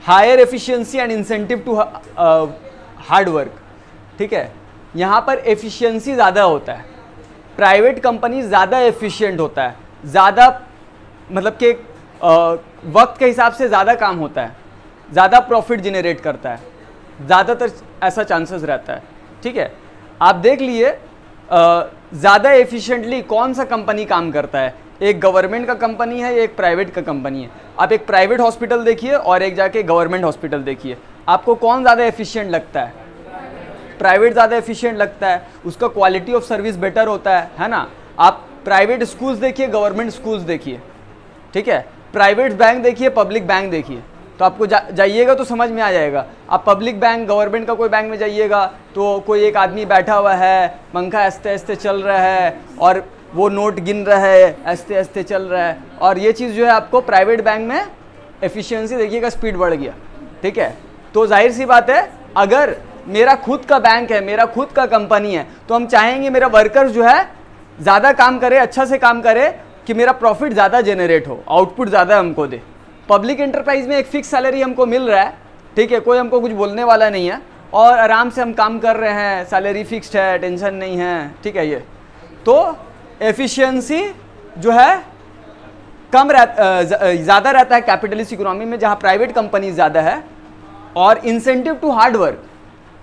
Higher efficiency and incentive to hard work, ठीक है, यहाँ पर एफिशिएंसी ज़्यादा होता है, प्राइवेट कंपनी ज़्यादा एफिशिएंट होता है, ज़्यादा मतलब कि वक्त के हिसाब से ज़्यादा काम होता है, ज़्यादा प्रॉफिट जनरेट करता है, ज़्यादातर ऐसा चांसेस रहता है, ठीक है। आप देख लिए ज़्यादा एफिशिएंटली कौन सा कंपनी काम करता है, एक गवर्नमेंट का कंपनी है, एक प्राइवेट का कंपनी है। आप एक प्राइवेट हॉस्पिटल देखिए और एक जाके गवर्नमेंट हॉस्पिटल देखिए, आपको कौन ज़्यादा एफिशिएंट लगता है? प्राइवेट ज़्यादा एफिशिएंट लगता है, उसका क्वालिटी ऑफ सर्विस बेटर होता है ना। आप प्राइवेट स्कूल्स देखिए, गवर्नमेंट स्कूल्स देखिए, ठीक है, प्राइवेट बैंक देखिए, पब्लिक बैंक देखिए, तो आपको जाइएगा तो समझ में आ जाएगा। आप पब्लिक बैंक, गवर्नमेंट का कोई बैंक में जाइएगा तो कोई एक आदमी बैठा हुआ है, पंखा ऐसे ऐसे चल रहा है और वो नोट गिन रहा है, ऐसे ऐसे चल रहा है, और ये चीज़ जो है आपको प्राइवेट बैंक में एफिशिएंसी देखिएगा, स्पीड बढ़ गया, ठीक है। तो जाहिर सी बात है, अगर मेरा खुद का बैंक है, मेरा खुद का कंपनी है, तो हम चाहेंगे मेरा वर्कर जो है ज़्यादा काम करे, अच्छा से काम करे, कि मेरा प्रॉफिट ज़्यादा जनरेट हो, आउटपुट ज़्यादा हमको दे। पब्लिक एंटरप्राइज में एक फिक्स सैलरी हमको मिल रहा है, ठीक है, कोई हमको कुछ बोलने वाला नहीं है और आराम से हम काम कर रहे हैं, सैलरी फिक्स्ड है, टेंशन नहीं है, ठीक है। ये तो एफिशिएंसी जो है कम ज़्यादा रहता है कैपिटलिस्ट इकोनॉमी में, जहाँ प्राइवेट कंपनी ज़्यादा है। और इंसेंटिव टू हार्ड वर्क,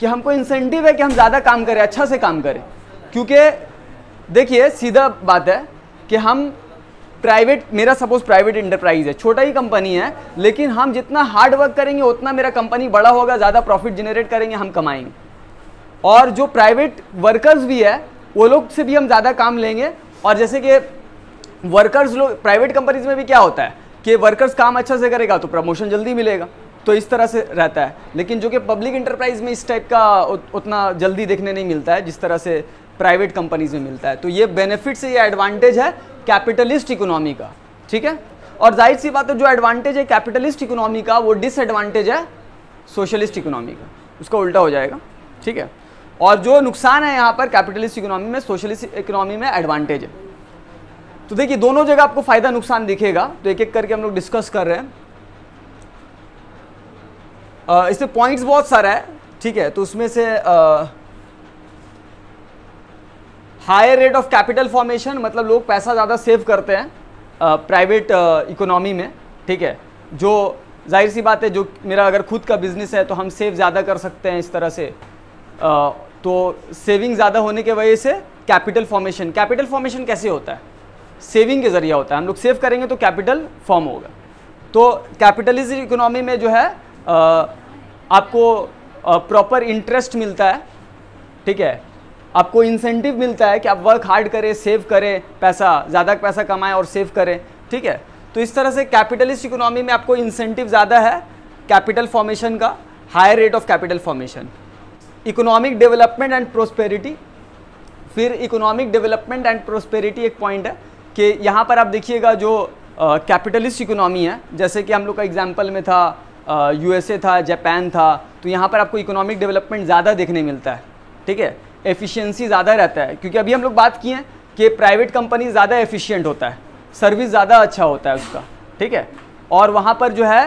कि हमको इंसेंटिव है कि हम ज़्यादा काम करें, अच्छा से काम करें, क्योंकि देखिए सीधा बात है कि हम प्राइवेट, मेरा सपोज प्राइवेट इंटरप्राइज है, छोटा ही कंपनी है, लेकिन हम जितना हार्ड वर्क करेंगे उतना मेरा कंपनी बड़ा होगा, ज़्यादा प्रॉफिट जनरेट करेंगे, हम कमाएंगे। और जो प्राइवेट वर्कर्स भी है वो लोग से भी हम ज़्यादा काम लेंगे। और जैसे कि वर्कर्स लोग, प्राइवेट कंपनीज में भी क्या होता है कि वर्कर्स काम अच्छा से करेगा तो प्रमोशन जल्दी मिलेगा, तो इस तरह से रहता है। लेकिन जो कि पब्लिक इंटरप्राइज में इस टाइप का उतना जल्दी देखने नहीं मिलता है जिस तरह से प्राइवेट कंपनीज में मिलता है। तो ये बेनिफिट से, ये एडवांटेज है कैपिटलिस्ट इकोनॉमी का, ठीक है। और जाहिर सी बात है, जो एडवांटेज है कैपिटलिस्ट इकोनॉमी का, वो डिसएडवांटेज है सोशलिस्ट इकोनॉमी का, उसका उल्टा हो जाएगा, ठीक है। और जो नुकसान है यहाँ पर कैपिटलिस्ट इकोनॉमी में, सोशलिस्ट इकोनॉमी में एडवांटेज है। तो देखिए दोनों जगह आपको फायदा नुकसान दिखेगा, तो एक एक करके हम लोग डिस्कस कर रहे हैं। इसमें पॉइंट्स बहुत सारा है, ठीक है। तो उसमें से higher rate of capital formation, मतलब लोग पैसा ज़्यादा सेव करते हैं प्राइवेट इकोनॉमी में, ठीक है। जो जाहिर सी बात है, जो मेरा अगर खुद का बिजनेस है तो हम सेव ज़्यादा कर सकते हैं इस तरह से। तो सेविंग ज़्यादा होने के वजह से कैपिटल फॉर्मेशन कैसे होता है? सेविंग के ज़रिए होता है। हम लोग सेव करेंगे तो कैपिटल फॉर्म होगा। तो कैपिटलिस्ट इकोनॉमी में जो है आपको प्रॉपर इंटरेस्ट मिलता है, ठीक है, आपको इंसेंटिव मिलता है कि आप वर्क हार्ड करें, सेव करें पैसा, ज़्यादा पैसा कमाएं और सेव करें, ठीक है। तो इस तरह से कैपिटलिस्ट इकोनॉमी में आपको इंसेंटिव ज़्यादा है कैपिटल फॉर्मेशन का, higher rate of capital formation. Economic development and prosperity, फिर इकोनॉमिक डेवलपमेंट एंड प्रोस्पेरिटी एक पॉइंट है कि यहाँ पर आप देखिएगा जो कैपिटलिस्ट इकोनॉमी है, जैसे कि हम लोग का एग्जाम्पल में था यूएसए था, जापान था, तो यहाँ पर आपको इकोनॉमिक डेवलपमेंट ज़्यादा देखने मिलता है, ठीक है, एफिशिएंसी ज़्यादा रहता है, क्योंकि अभी हम लोग बात किए हैं कि प्राइवेट कंपनी ज़्यादा एफिशिएंट होता है, सर्विस ज़्यादा अच्छा होता है उसका, ठीक है। और वहाँ पर जो है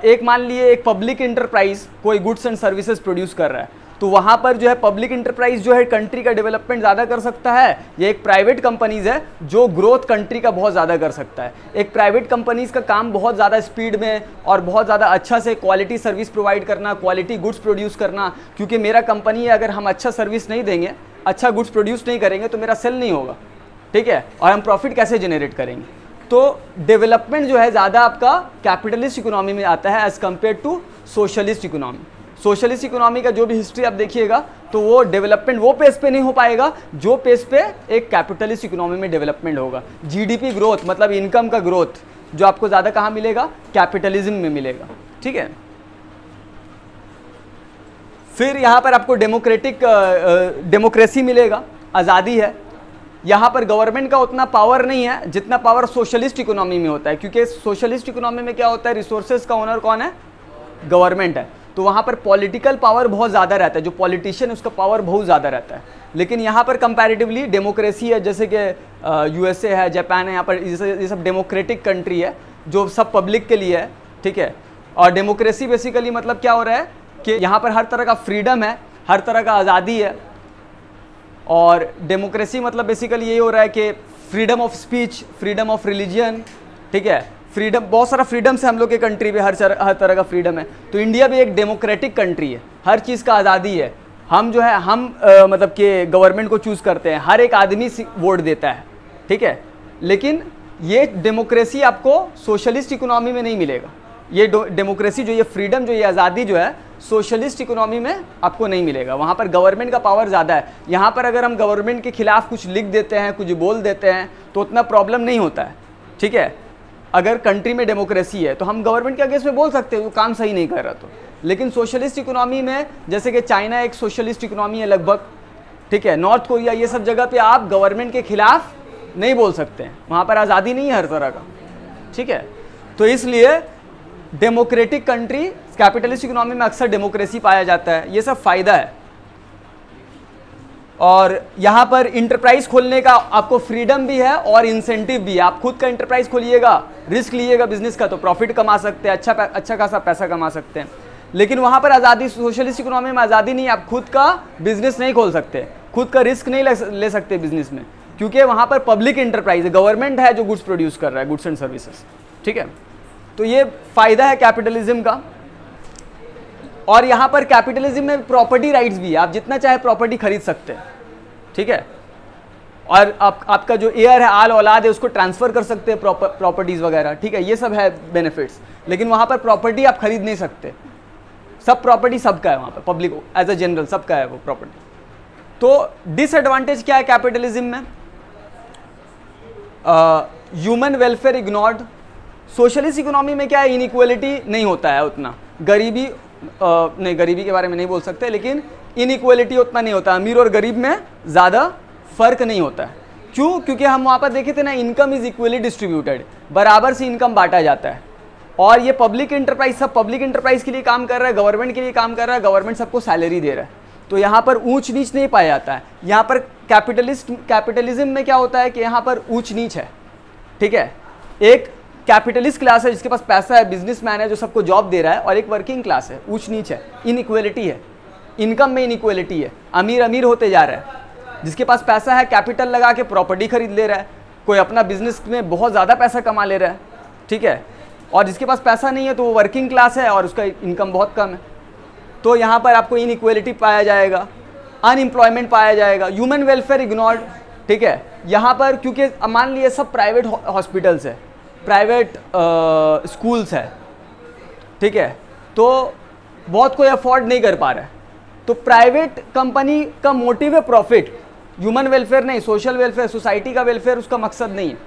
एक मान लिए एक पब्लिक इंटरप्राइज कोई गुड्स एंड सर्विसेज प्रोड्यूस कर रहा है, तो वहाँ पर जो है पब्लिक इंटरप्राइज जो है कंट्री का डेवलपमेंट ज़्यादा कर सकता है, ये एक प्राइवेट कंपनीज है जो ग्रोथ कंट्री का बहुत ज़्यादा कर सकता है। एक प्राइवेट कंपनीज का काम बहुत ज़्यादा स्पीड में और बहुत ज़्यादा अच्छा से क्वालिटी सर्विस प्रोवाइड करना, क्वालिटी गुड्स प्रोड्यूस करना, क्योंकि मेरा कंपनी है, अगर हम अच्छा सर्विस नहीं देंगे, अच्छा गुड्स प्रोड्यूस नहीं करेंगे तो मेरा सेल नहीं होगा, ठीक है, और हम प्रॉफिट कैसे जनरेट करेंगे। तो डेवलपमेंट जो है ज़्यादा आपका कैपिटलिस्ट इकोनॉमी में आता है as compare to socialist economy. Socialist economy का जो भी हिस्ट्री आप देखिएगा तो वो डेवलपमेंट वो पेस पे नहीं हो पाएगा जो पेस पे एक कैपिटलिस्ट इकोनॉमी में डेवलपमेंट होगा। जीडीपी ग्रोथ मतलब इनकम का ग्रोथ जो आपको ज़्यादा कहाँ मिलेगा, कैपिटलिज्म में मिलेगा, ठीक है। फिर यहाँ पर आपको डेमोक्रेसी मिलेगा, आज़ादी है। यहाँ पर गवर्नमेंट का उतना पावर नहीं है जितना पावर सोशलिस्ट इकोनॉमी में होता है, क्योंकि सोशलिस्ट इकोनॉमी में क्या होता है, रिसोर्सेज का ओनर कौन है, गवर्नमेंट है, तो वहाँ पर पॉलिटिकल पावर बहुत ज़्यादा रहता है, जो पॉलिटिशियन उसका पावर बहुत ज़्यादा रहता है। लेकिन यहाँ पर कंपैरेटिवली डेमोक्रेसी है, जैसे कि यूएसए है, जापान है, यहाँ पर ये सब डेमोक्रेटिक कंट्री है जो सब पब्लिक के लिए है, ठीक है। और डेमोक्रेसी बेसिकली मतलब क्या हो रहा है कि यहाँ पर हर तरह का फ्रीडम है, हर तरह का आज़ादी है। और डेमोक्रेसी मतलब बेसिकली यही हो रहा है कि freedom of speech, freedom of religion, ठीक है, फ्रीडम, बहुत सारा फ्रीडम से हम लोग के कंट्री पे हर तरह का फ्रीडम है। तो इंडिया भी एक डेमोक्रेटिक कंट्री है, हर चीज़ का आज़ादी है। हम जो है मतलब कि गवर्नमेंट को चूज़ करते हैं, हर एक आदमी वोट देता है, ठीक है। लेकिन ये डेमोक्रेसी आपको सोशलिस्ट इकोनॉमी में नहीं मिलेगा। ये डेमोक्रेसी जो ये फ्रीडम जो ये आज़ादी जो है सोशलिस्ट इकोनॉमी में आपको नहीं मिलेगा। वहाँ पर गवर्नमेंट का पावर ज़्यादा है। यहाँ पर अगर हम गवर्नमेंट के खिलाफ कुछ लिख देते हैं, कुछ बोल देते हैं तो उतना प्रॉब्लम नहीं होता है, ठीक है। अगर कंट्री में डेमोक्रेसी है तो हम गवर्नमेंट के अगेंस्ट में बोल सकते हैं वो काम सही नहीं कर रहा तो। लेकिन सोशलिस्ट इकोनॉमी में, जैसे कि चाइना एक सोशलिस्ट इकोनॉमी है लगभग, ठीक है, नॉर्थ कोरिया, ये सब जगह पे आप गवर्नमेंट के खिलाफ नहीं बोल सकते हैं, वहाँ पर आज़ादी नहीं है हर तरह का, ठीक है। तो इसलिए डेमोक्रेटिक कंट्री, कैपिटलिस्ट इकोनॉमी में अक्सर डेमोक्रेसी पाया जाता है, ये सब फ़ायदा है। और यहाँ पर इंटरप्राइज खोलने का आपको फ्रीडम भी है और इंसेंटिव भी है। आप खुद का इंटरप्राइज खोलिएगा, रिस्क लीजिएगा बिजनेस का, तो प्रॉफिट कमा सकते हैं, अच्छा खासा पैसा कमा सकते हैं। लेकिन वहाँ पर आज़ादी, सोशलिस्ट इकोनॉमी में आज़ादी नहीं, आप खुद का बिजनेस नहीं खोल सकते, खुद का रिस्क नहीं ले सकते बिजनेस में, क्योंकि वहाँ पर पब्लिक इंटरप्राइज है, गवर्नमेंट है जो गुड्स प्रोड्यूस कर रहा है, गुड्स एंड सर्विसेज, ठीक है। तो ये फ़ायदा है कैपिटलिज्म का। और यहाँ पर कैपिटलिज्म में प्रॉपर्टी राइट्स भी है, आप जितना चाहे प्रॉपर्टी खरीद सकते हैं, ठीक है। और आपका जो एयर है, आल औलाद है, उसको ट्रांसफ़र कर सकते हैं प्रॉपर्टीज़ वगैरह, ठीक है, ये सब है बेनिफिट्स। लेकिन वहाँ पर प्रॉपर्टी आप खरीद नहीं सकते, सब प्रॉपर्टी सबका है वहाँ पर, पब्लिक एज अ जनरल सबका है वो प्रॉपर्टी। तो डिसएडवांटेज क्या है कैपिटलिज्म में, human welfare ignored. Socialist economy में क्या है, इनइक्वालिटी नहीं होता है उतना, गरीबी नहीं, गरीबी के बारे में नहीं बोल सकते, लेकिन इनइक्वालिटी उतना नहीं होता, अमीर और गरीब में ज़्यादा फर्क नहीं होता है। क्यों? क्योंकि हम वहाँ पर देखे थे ना, इनकम इज़ इक्वली डिस्ट्रीब्यूटेड, बराबर से इनकम बांटा जाता है। और ये पब्लिक इंटरप्राइज, सब पब्लिक इंटरप्राइज के लिए काम कर रहा है, गवर्नमेंट के लिए काम कर रहा है, गवर्नमेंट सबको सैलरी दे रहा है, तो यहाँ पर ऊंच नीच नहीं पाया जाता है। यहाँ पर कैपिटलिज्म में क्या होता है कि यहाँ पर ऊंच नीच है, ठीक है। एक कैपिटलिस्ट क्लास है जिसके पास पैसा है, बिजनेसमैन है जो सबको जॉब दे रहा है, और एक वर्किंग क्लास है, ऊंच नीच है, इनइक्वालिटी है, इनकम में इनइक्वालिटी है, अमीर अमीर होते जा रहा है। जिसके पास पैसा है कैपिटल लगा के प्रॉपर्टी खरीद ले रहा है, कोई अपना बिजनेस में बहुत ज़्यादा पैसा कमा ले रहा है, ठीक है। और जिसके पास पैसा नहीं है तो वो वर्किंग क्लास है और उसका इनकम बहुत कम है। तो यहाँ पर आपको इनइक्वालिटी पाया जाएगा, अनएम्प्लॉयमेंट पाया जाएगा, ह्यूमन वेलफेयर इग्नोर्ड, ठीक है। यहाँ पर क्योंकि मान लिए सब प्राइवेट हॉस्पिटल्स है, प्राइवेट स्कूल्स है, ठीक है, तो बहुत कोई अफोर्ड नहीं कर पा रहा है, तो प्राइवेट कंपनी का मोटिव है प्रॉफिट, ह्यूमन वेलफेयर नहीं, सोशल वेलफेयर, सोसाइटी का वेलफेयर उसका मकसद नहीं है।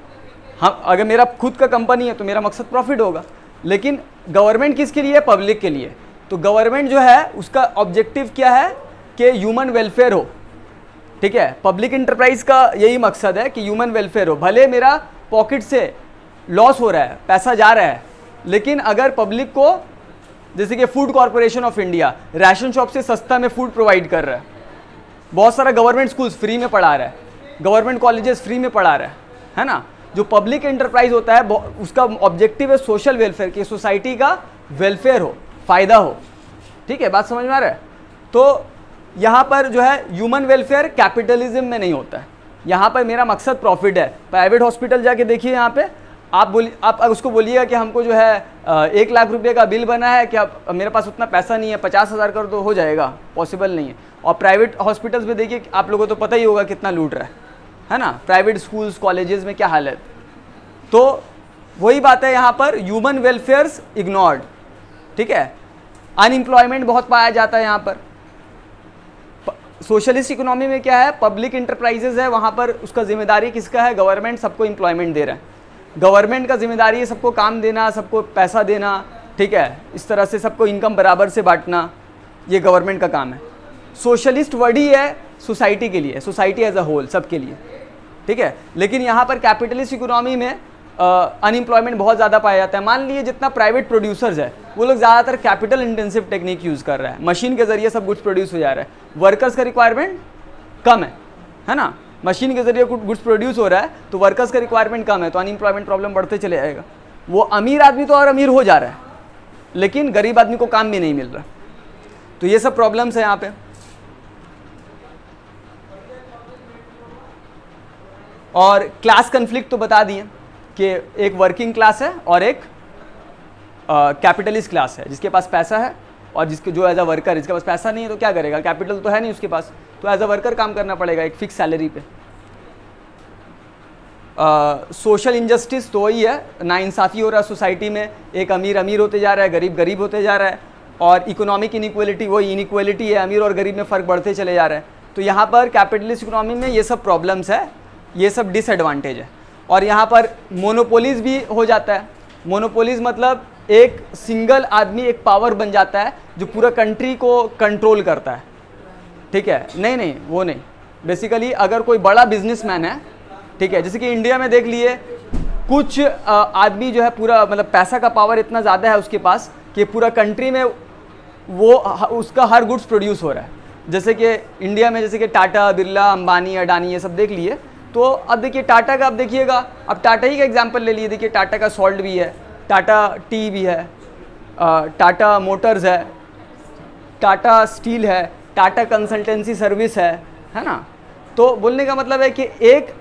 हम अगर मेरा खुद का कंपनी है तो मेरा मकसद प्रॉफिट होगा, लेकिन गवर्नमेंट किसके लिए है, पब्लिक के लिए। तो गवर्नमेंट जो है उसका ऑब्जेक्टिव क्या है कि ह्यूमन वेलफेयर हो, ठीक है, पब्लिक इंटरप्राइज का यही मकसद है कि ह्यूमन वेलफेयर हो। भले मेरा पॉकेट से लॉस हो रहा है, पैसा जा रहा है, लेकिन अगर पब्लिक को, जैसे कि food corporation of India ration shop से सस्ता में फूड प्रोवाइड कर रहा है, बहुत सारा गवर्नमेंट स्कूल्स फ्री में पढ़ा रहा है, गवर्नमेंट कॉलेजेस फ्री में पढ़ा रहा है ना। जो पब्लिक एंटरप्राइज होता है उसका ऑब्जेक्टिव है सोशल वेलफेयर, की सोसाइटी का वेलफेयर हो, फायदा हो। ठीक है, बात समझ में आ रहा है। तो यहाँ पर जो है ह्यूमन वेलफेयर कैपिटलिज्म में नहीं होता है, यहाँ पर मेरा मकसद प्रॉफिट है। प्राइवेट हॉस्पिटल जाके देखिए, यहाँ पे आप उसको बोलिएगा कि हमको जो है 1 लाख रुपए का बिल बना है, क्या मेरे पास उतना पैसा नहीं है, 50,000 कर दो, हो जाएगा? पॉसिबल नहीं है। और प्राइवेट हॉस्पिटल्स में देखिए, आप लोगों को तो पता ही होगा कितना लूट रहा है ना, प्राइवेट स्कूल्स कॉलेजेस में क्या हालत। तो वही बात है, यहाँ पर ह्यूमन वेलफेयर्स इग्नोर्ड। ठीक है, अनएम्प्लॉयमेंट बहुत पाया जाता है यहाँ पर। सोशलिस्ट इकोनॉमी में क्या है, पब्लिक इंटरप्राइजेज है, वहाँ पर उसका जिम्मेदारी किसका है? गवर्नमेंट सबको एम्प्लॉयमेंट दे रहा है, गवर्नमेंट का जिम्मेदारी है सबको काम देना, सबको पैसा देना। ठीक है, इस तरह से सबको इनकम बराबर से बांटना, ये गवर्नमेंट का काम है। सोशलिस्ट वर्ड ही है सोसाइटी के लिए, सोसाइटी एज अ होल, सबके लिए। ठीक है, लेकिन यहाँ पर कैपिटलिस्ट इकोनॉमी में अनएम्प्लॉयमेंट बहुत ज़्यादा पाया जाता है। मान लीजिए जितना प्राइवेट प्रोड्यूसर्स है वो लोग ज़्यादातर कैपिटल इंटेंसिव टेक्निक यूज़ कर रहा है, मशीन के ज़रिए सब गुड्स प्रोड्यूस हो जा रहा है, वर्कर्स का रिक्वायरमेंट कम है ना। मशीन के ज़रिए गुड्स प्रोड्यूस हो रहा है तो वर्कर्स का रिक्वायरमेंट कम है, तो अनएम्प्लॉयमेंट प्रॉब्लम बढ़ते चले जाएगा। वो अमीर आदमी तो और अमीर हो जा रहा है, लेकिन गरीब आदमी को काम भी नहीं मिल रहा। तो ये सब प्रॉब्लम्स है यहाँ पे। और क्लास कन्फ्लिक्ट तो बता दिए कि एक वर्किंग क्लास है और एक कैपिटलिस्ट क्लास है, जिसके पास पैसा है और जिसके जो एज अ वर्कर, जिसके पास पैसा नहीं है तो क्या करेगा, कैपिटल तो है नहीं उसके पास, तो एज अ वर्कर काम करना पड़ेगा एक फिक्स सैलरी पे। सोशल इनजस्टिस तो वही है, नाइंसाफ़ी हो रहा है सोसाइटी में, एक अमीर अमीर होते जा रहा है, गरीब गरीब होते जा रहा है। और इकोनॉमिक इनइक्वलिटी, वही इनइक्वलिटी है, अमीर और गरीब में फ़र्क बढ़ते चले जा रहा है। तो यहाँ पर कैपिटलिस्ट इकोनॉमी में ये सब प्रॉब्लम्स है, ये सब डिसएडवांटेज है। और यहाँ पर मोनोपोलीज भी हो जाता है। मोनोपोलीज मतलब एक सिंगल आदमी एक पावर बन जाता है जो पूरा कंट्री को कंट्रोल करता है। ठीक है, नहीं वो नहीं, बेसिकली अगर कोई बड़ा बिजनेसमैन है, ठीक है, जैसे कि इंडिया में देख लिए कुछ आदमी जो है पूरा मतलब पैसा का पावर इतना ज़्यादा है उसके पास कि पूरा कंट्री में वो उसका हर गुड्स प्रोड्यूस हो रहा है। जैसे कि इंडिया में जैसे कि टाटा, बिरला, अंबानी, अडानी, ये सब देख लिए। तो अब देखिए टाटा का, अब देखिएगा, अब टाटा ही का एग्जांपल ले लिए, देखिए टाटा का सॉल्ट भी है, टाटा टी भी है, टाटा मोटर्स है, टाटा स्टील है, टाटा कंसल्टेंसी सर्विस है ना। तो बोलने का मतलब है कि एक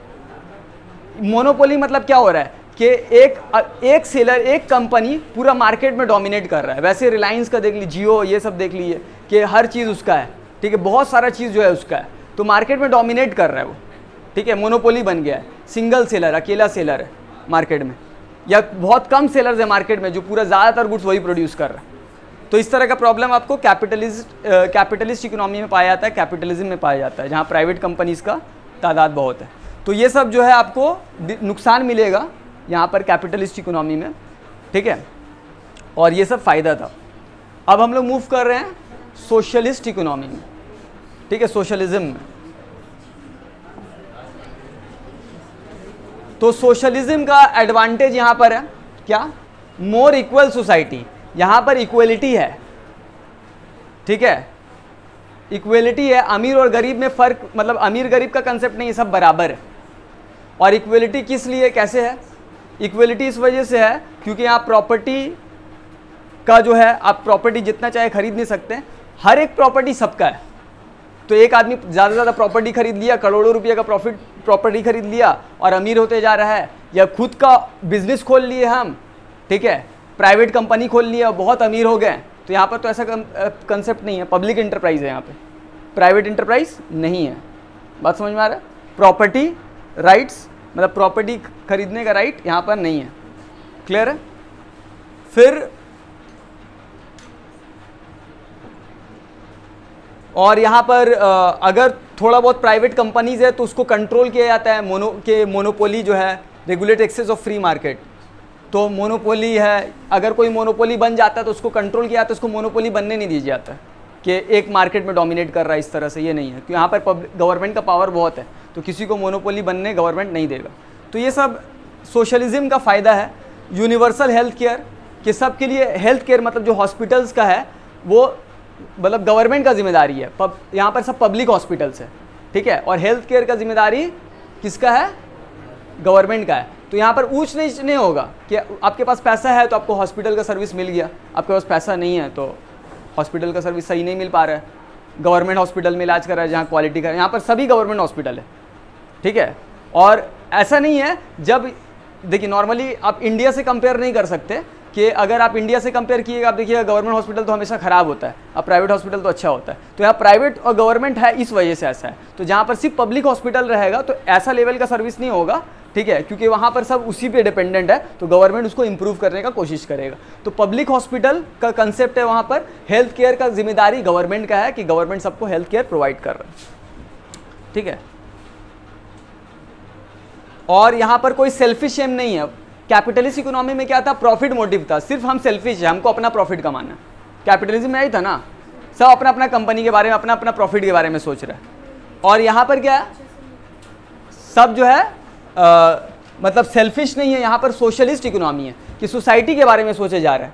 मोनोपोली मतलब क्या हो रहा है कि एक सेलर, एक कंपनी पूरा मार्केट में डोमिनेट कर रहा है। वैसे रिलायंस का देख लीजिए, जियो, ये सब देख लीजिए कि हर चीज़ उसका है। ठीक है, बहुत सारा चीज़ जो है उसका है, तो मार्केट में डोमिनेट कर रहा है वो। ठीक है, मोनोपोली बन गया है, सिंगल सेलर, अकेला सेलर है मार्केट में, या बहुत कम सेलर्स है मार्केट में जो पूरा ज़्यादातर गुड्स वही प्रोड्यूस कर रहा है। तो इस तरह का प्रॉब्लम आपको कैपिटलिस्ट इकोनॉमी में पाया जाता है, कैपिटलिज्म में पाया जाता है, जहाँ प्राइवेट कंपनीज़ का तादाद बहुत है। तो ये सब जो है आपको नुकसान मिलेगा यहाँ पर कैपिटलिस्ट इकोनॉमी में। ठीक है, और ये सब फ़ायदा था। अब हम लोग मूव कर रहे हैं सोशलिस्ट इकोनॉमी में। ठीक है, सोशलिज्म में। तो सोशलिज्म का एडवांटेज यहाँ पर है क्या, मोर इक्वल सोसाइटी। यहाँ पर इक्वलिटी है। ठीक है, इक्वलिटी है, अमीर और गरीब में फ़र्क, मतलब अमीर गरीब का कंसेप्ट नहीं, सब बराबर है। और इक्वलिटी किस लिए, कैसे है? इक्वलिटी इस वजह से है क्योंकि यहाँ प्रॉपर्टी का जो है, आप प्रॉपर्टी जितना चाहे खरीद नहीं सकते, हर एक प्रॉपर्टी सबका है। तो एक आदमी ज़्यादा से ज़्यादा प्रॉपर्टी खरीद लिया, करोड़ों रुपये का प्रॉपर्टी खरीद लिया और अमीर होते जा रहा है, या खुद का बिजनेस खोल लिए हम, ठीक है, प्राइवेट कंपनी खोल लिया, बहुत अमीर हो गए। तो यहाँ पर तो ऐसा कंसेप्ट नहीं है, पब्लिक इंटरप्राइज है यहाँ पे, प्राइवेट इंटरप्राइज नहीं है। बात समझ में आ रहा है? प्रॉपर्टी राइट्स मतलब प्रॉपर्टी खरीदने का राइट यहाँ पर नहीं है। क्लियर है? फिर और यहाँ पर अगर थोड़ा बहुत प्राइवेट कंपनीज है तो उसको कंट्रोल किया जाता है, मोनोपोली जो है, regulate excess of free market. तो मोनोपोली है, अगर कोई मोनोपोली बन जाता है तो उसको कंट्रोल किया जाता है, उसको मोनोपोली बनने नहीं दिया जाता है कि एक मार्केट में डोमिनेट कर रहा है इस तरह से, ये नहीं है, क्योंकि यहाँ पर गवर्नमेंट का पावर बहुत है, तो किसी को मोनोपोली बनने गवर्नमेंट नहीं देगा। तो ये सब सोशलिज्म का फ़ायदा है। यूनिवर्सल हेल्थ केयर कि सबके लिए हेल्थ केयर, मतलब जो हॉस्पिटल्स का है वो मतलब गवर्नमेंट का जिम्मेदारी है, यहाँ पर सब पब्लिक हॉस्पिटल्स है, ठीक है, और हेल्थ केयर का जिम्मेदारी किसका है? गवर्नमेंट का है। तो यहाँ पर ऊंच नीच नहीं होगा कि आपके पास पैसा है तो आपको हॉस्पिटल का सर्विस मिल गया, आपके पास पैसा नहीं है तो हॉस्पिटल का सर्विस सही नहीं मिल पा रहा है। गवर्नमेंट हॉस्पिटल में इलाज कर रहा है जहाँ क्वालिटी का, यहाँ पर सभी गवर्नमेंट हॉस्पिटल है, ठीक है। और ऐसा नहीं है, जब देखिए नॉर्मली आप इंडिया से कंपेयर नहीं कर सकते कि अगर आप इंडिया से कंपेयर किएगा, आप देखिएगा गवर्नमेंट हॉस्पिटल तो हमेशा ख़राब होता है, अब प्राइवेट हॉस्पिटल तो अच्छा होता है। तो यहाँ प्राइवेट और गवर्नमेंट है, इस वजह से ऐसा है। तो जहाँ पर सिर्फ पब्लिक हॉस्पिटल रहेगा तो ऐसा लेवल का सर्विस नहीं होगा, ठीक है, क्योंकि वहाँ पर सब उसी पे डिपेंडेंट है, तो गवर्नमेंट उसको इम्प्रूव करने का कोशिश करेगा। तो पब्लिक हॉस्पिटल का कंसेप्ट है, वहाँ पर हेल्थ केयर का जिम्मेदारी गवर्नमेंट का है कि गवर्नमेंट सबको हेल्थ केयर प्रोवाइड कर रहा है, ठीक है। और यहाँ पर कोई सेल्फिश एम नहीं है। कैपिटलिस्ट इकोनॉमी में क्या था? प्रॉफिट मोटिव था, सिर्फ हम सेल्फिश है, हमको अपना प्रॉफिट कमाना है। कैपिटलिज्म में यही था ना, सब अपना अपना कंपनी के बारे में, अपना अपना प्रॉफिट के बारे में सोच रहा है। और यहाँ पर क्या है, सब जो है मतलब सेल्फिश नहीं है, यहाँ पर सोशलिस्ट इकोनॉमी है कि सोसाइटी के बारे में सोचे जा रहा है,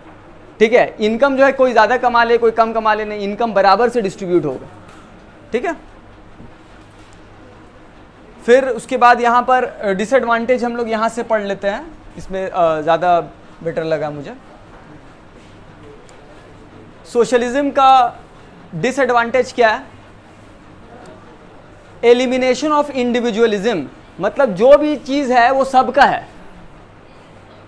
ठीक है। इनकम जो है कोई ज़्यादा कमा ले कोई कम कमा ले, नहीं, इनकम बराबर से डिस्ट्रीब्यूट होगा, ठीक है। फिर उसके बाद यहाँ पर डिसएडवांटेज हम लोग यहाँ से पढ़ लेते हैं, इसमें ज़्यादा बेटर लगा मुझे। सोशलिज्म का डिसएडवांटेज क्या है? एलिमिनेशन ऑफ इंडिविजुअलिज्म, मतलब जो भी चीज़ है वो सबका है,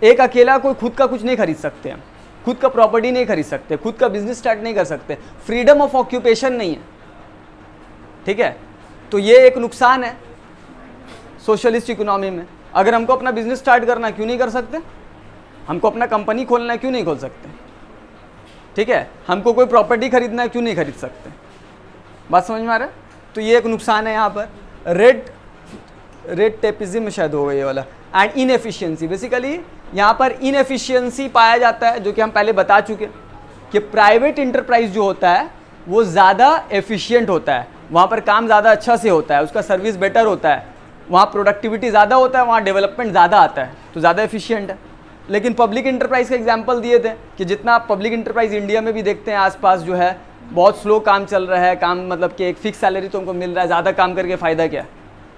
एक अकेला कोई खुद का कुछ नहीं खरीद सकते हैं, खुद का प्रॉपर्टी नहीं खरीद सकते, खुद का बिजनेस स्टार्ट नहीं कर सकते, फ्रीडम ऑफ ऑक्यूपेशन नहीं है, ठीक है। तो ये एक नुकसान है सोशलिस्ट इकोनॉमी में। अगर हमको अपना बिजनेस स्टार्ट करना है क्यों नहीं कर सकते? हमको अपना कंपनी खोलना है क्यों नहीं खोल सकते? ठीक है, हमको कोई प्रॉपर्टी खरीदना है क्यों नहीं खरीद सकते? बात समझ में आ रहा है? तो ये एक नुकसान है यहाँ पर। रेड टेपिज्म शायद होगा ये वाला, एंड इनएफिशिएंसी। बेसिकली यहाँ पर इनएफिशिएंसी पाया जाता है, जो कि हम पहले बता चुके कि प्राइवेट इंटरप्राइज जो होता है वो ज़्यादा एफिशिएंट होता है, वहाँ पर काम ज़्यादा अच्छा से होता है, उसका सर्विस बेटर होता है, वहाँ प्रोडक्टिविटी ज़्यादा होता है, वहाँ डेवलपमेंट ज़्यादा आता है, तो ज़्यादा एफिशिएंट है। लेकिन पब्लिक इंटरप्राइज का एग्जांपल दिए थे कि जितना आप पब्लिक इंटरप्राइज इंडिया में भी देखते हैं आसपास जो है बहुत स्लो काम चल रहा है, काम मतलब कि एक फिक्स सैलरी तो हमको मिल रहा है, ज़्यादा काम करके फ़ायदा क्या?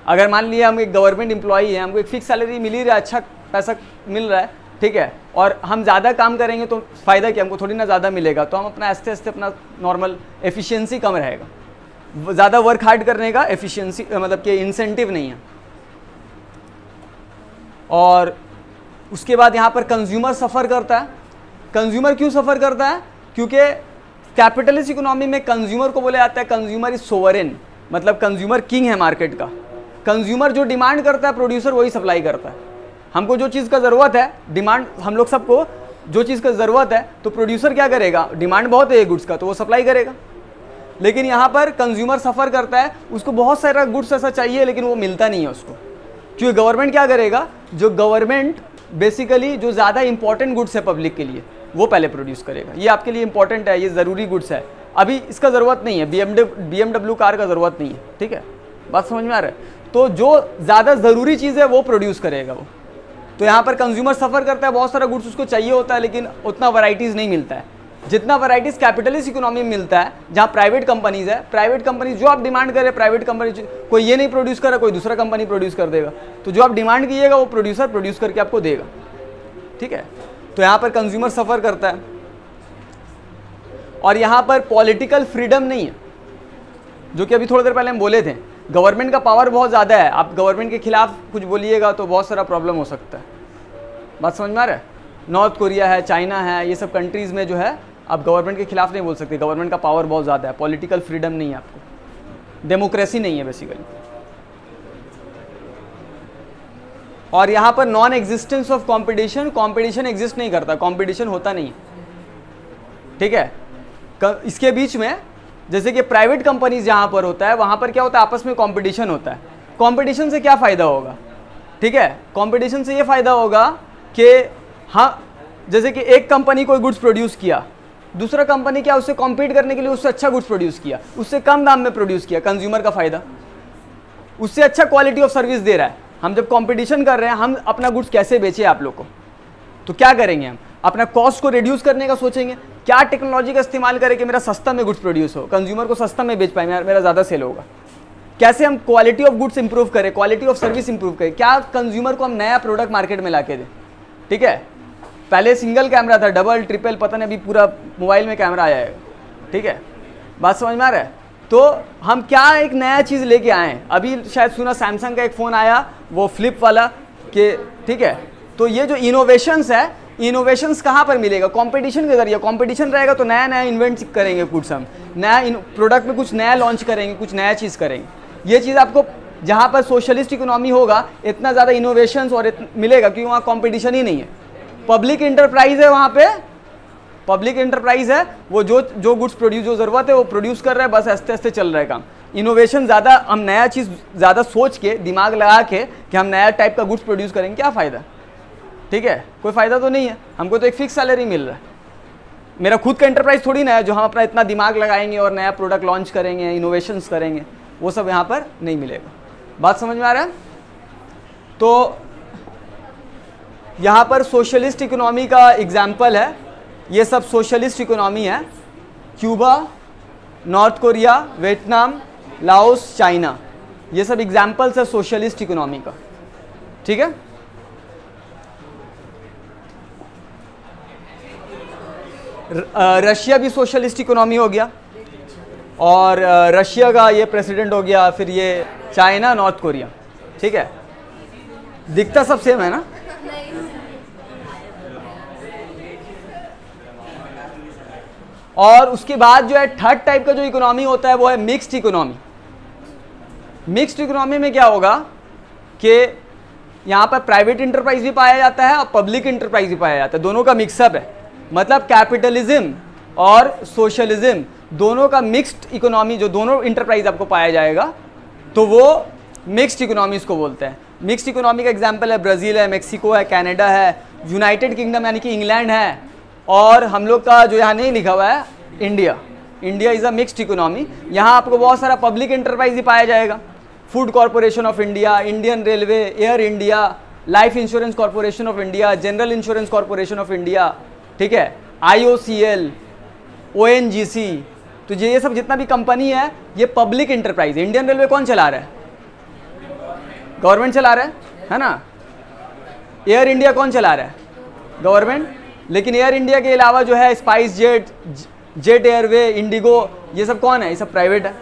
अगर मान लिया हम एक गवर्नमेंट एम्प्लॉई है, हमको एक फिक्स सैलरी मिल ही रहा है, अच्छा पैसा मिल रहा है, ठीक है, और हम ज़्यादा काम करेंगे तो फ़ायदा क्या? हमको थोड़ी ना ज़्यादा मिलेगा, तो हम अपना आस्ते आस्ते अपना नॉर्मल एफिशिएंसी कम रहेगा, ज़्यादा वर्क हार्ड करने का एफिशिएंसी मतलब कि इंसेंटिव नहीं है। और उसके बाद यहाँ पर कंज्यूमर सफ़र करता है। कंज्यूमर क्यों सफ़र करता है? क्योंकि कैपिटलिस्ट इकोनॉमी में कंज्यूमर को बोला जाता है कंज्यूमर इज सोवरेन, मतलब कंज्यूमर किंग है मार्केट का। कंज्यूमर जो डिमांड करता है प्रोड्यूसर वही सप्लाई करता है। हमको जो चीज़ का ज़रूरत है, डिमांड हम लोग सबको जो चीज़ का ज़रूरत है, तो प्रोड्यूसर क्या करेगा? डिमांड बहुत है गुड्स का तो वो सप्लाई करेगा। लेकिन यहाँ पर कंज्यूमर सफ़र करता है, उसको बहुत सारा गुड्स ऐसा चाहिए लेकिन वो मिलता नहीं है उसको, क्योंकि गवर्नमेंट क्या करेगा? जो गवर्नमेंट बेसिकली जो ज़्यादा इंपॉर्टेंट गुड्स है पब्लिक के लिए वो पहले प्रोड्यूस करेगा। ये आपके लिए इंपॉर्टेंट है, ये ज़रूरी गुड्स है, अभी इसका ज़रूरत नहीं है, BMW कार का ज़रूरत नहीं है, ठीक है, बात समझ में आ रहा है? तो जो ज़्यादा ज़रूरी चीज़ है वो प्रोड्यूस करेगा वो। तो यहाँ पर कंज्यूमर सफ़र करता है, बहुत सारा गुड्स उसको चाहिए होता है लेकिन उतना वैराइटीज़ नहीं मिलता है जितना वैराइटीज़ कैपिटलिस्ट इकोनॉमी में मिलता है, जहाँ प्राइवेट कंपनीज़ है। प्राइवेट कंपनीज जो आप डिमांड करें, प्राइवेट कंपनी कोई ये नहीं प्रोड्यूस कर रहा, कोई दूसरा कंपनी प्रोड्यूस कर देगा, तो जो आप डिमांड कीजिएगा वो प्रोड्यूसर प्रोड्यूस करके आपको देगा, ठीक है। तो यहाँ पर कंज्यूमर सफ़र करता है। और यहाँ पर पॉलिटिकल फ्रीडम नहीं है, जो कि अभी थोड़ी देर पहले हम बोले थे। गवर्नमेंट का पावर बहुत ज़्यादा है, आप गवर्नमेंट के खिलाफ कुछ बोलिएगा तो बहुत सारा प्रॉब्लम हो सकता है। बात समझ में आ रहा है? नॉर्थ कोरिया है, चाइना है, ये सब कंट्रीज़ में जो है आप गवर्नमेंट के खिलाफ नहीं बोल सकते, गवर्नमेंट का पावर बहुत ज़्यादा है, पॉलिटिकल फ्रीडम नहीं है आपको, डेमोक्रेसी नहीं है बेसिकली। और यहाँ पर non existence of competition, competition exist नहीं करता, कंपटीशन होता नहीं है, ठीक है। इसके बीच में जैसे कि प्राइवेट कंपनीज जहाँ पर होता है वहाँ पर क्या होता है? आपस में कंपटीशन होता है। कंपटीशन से क्या फ़ायदा होगा? ठीक है, कंपटीशन से ये फ़ायदा होगा कि हाँ, जैसे कि एक कंपनी कोई गुड्स प्रोड्यूस किया, दूसरा कंपनी क्या उससे कॉम्पीट करने के लिए उससे अच्छा गुड्स प्रोड्यूस किया, उससे कम दाम में प्रोड्यूस किया, कंज्यूमर का फायदा, उससे अच्छा क्वालिटी ऑफ सर्विस दे रहा है। हम जब कंपटीशन कर रहे हैं, हम अपना गुड्स कैसे बेचे आप लोग को, तो क्या करेंगे, हम अपना कॉस्ट को रिड्यूस करने का सोचेंगे, क्या टेक्नोलॉजी का इस्तेमाल करें कि मेरा सस्ता में गुड्स प्रोड्यूस हो, कंज्यूमर को सस्ता में बेच पाए, मेरा ज़्यादा सेल होगा। कैसे हम क्वालिटी ऑफ गुड्स इंप्रूव करें, क्वालिटी ऑफ सर्विस इंप्रूव करें, क्या कंज्यूमर को हम नया प्रोडक्ट मार्केट में ला के दें। ठीक है, पहले सिंगल कैमरा था, डबल ट्रिपल पता नहीं, अभी पूरा मोबाइल में कैमरा आया है। ठीक है, बात समझ में आ रहा है। तो हम क्या एक नया चीज़ लेके आए, अभी शायद सुना सैमसंग का एक फ़ोन आया वो फ्लिप वाला के, ठीक है। तो ये जो इनोवेशंस है, इनोवेशंस कहाँ पर मिलेगा, कंपटीशन के जरिए। कंपटीशन रहेगा तो नया नया इन्वेंट करेंगे कुछ, हम नया प्रोडक्ट में कुछ नया लॉन्च करेंगे, कुछ नया चीज़ करेंगे। ये चीज़ आपको जहाँ पर सोशलिस्ट इकोनॉमी होगा इतना ज़्यादा इनोवेशंस और मिलेगा, क्योंकि वहाँ कंपटीशन ही नहीं है, पब्लिक इंटरप्राइज है वहाँ पे, पब्लिक इंटरप्राइज है, वो जो गुड्स प्रोड्यूस, जो ज़रूरत है वो प्रोड्यूस कर रहा है, बस आस्ते आस्ते चल रहा है काम। इनोवेशन ज़्यादा, हम नया चीज़ ज़्यादा सोच के, दिमाग लगा के कि हम नया टाइप का गुड्स प्रोड्यूस करेंगे, क्या फ़ायदा। ठीक है, कोई फ़ायदा तो नहीं है, हमको तो एक फिक्स सैलरी मिल रहा है। मेरा खुद का इंटरप्राइज थोड़ी ना है जो हम अपना इतना दिमाग लगाएंगे और नया प्रोडक्ट लॉन्च करेंगे, इनोवेशंस करेंगे, वो सब यहाँ पर नहीं मिलेगा। बात समझ में आ रहा है। तो यहाँ पर सोशलिस्ट इकोनॉमी का एग्जाम्पल है, ये सब सोशलिस्ट इकोनॉमी है, Cuba, north Korea, Vietnam, Laos, China, ये सब एग्जाम्पल्स है सोशलिस्ट इकोनॉमी का। ठीक है, रशिया भी सोशलिस्ट इकोनॉमी हो गया, और रशिया का ये प्रेसिडेंट हो गया, फिर ये चाइना, नॉर्थ कोरिया। ठीक है, दिखता सब सेम है ना। और उसके बाद जो है थर्ड टाइप का जो इकोनॉमी होता है वो है मिक्स्ड इकोनॉमी। मिक्स्ड इकोनॉमी में क्या होगा कि यहाँ पर प्राइवेट इंटरप्राइज भी पाया जाता है और पब्लिक इंटरप्राइज भी पाया जाता है, दोनों का मिक्सअप है। मतलब कैपिटलिज्म और सोशलिज्म दोनों का मिक्स्ड इकोनॉमी, जो दोनों इंटरप्राइज आपको पाया जाएगा, तो वो मिक्स्ड इकोनॉमी इसको बोलते हैं। मिक्स्ड इकोनॉमी का एग्जांपल है ब्राज़ील है, मेक्सिको है, कनाडा है, यूनाइटेड किंगडम यानी कि इंग्लैंड है, और हम लोग का जो यहाँ नहीं लिखा हुआ है India. India is a mixed economy. यहाँ आपको बहुत सारा पब्लिक इंटरप्राइज ही पाया जाएगा, food corporation of India, Indian railway, air India, life insurance corporation of India, general insurance corporation of India, ठीक है, IOCL, ONGC। तो ये सब जितना भी कंपनी है ये पब्लिक इंटरप्राइज है। इंडियन रेलवे कौन चला रहा है, गवर्नमेंट चला रहा है ना। एयर इंडिया कौन चला रहा है, गवर्नमेंट। लेकिन एयर इंडिया के अलावा जो है spice jet, jet airway, Indigo, ये सब कौन है, ये सब प्राइवेट है।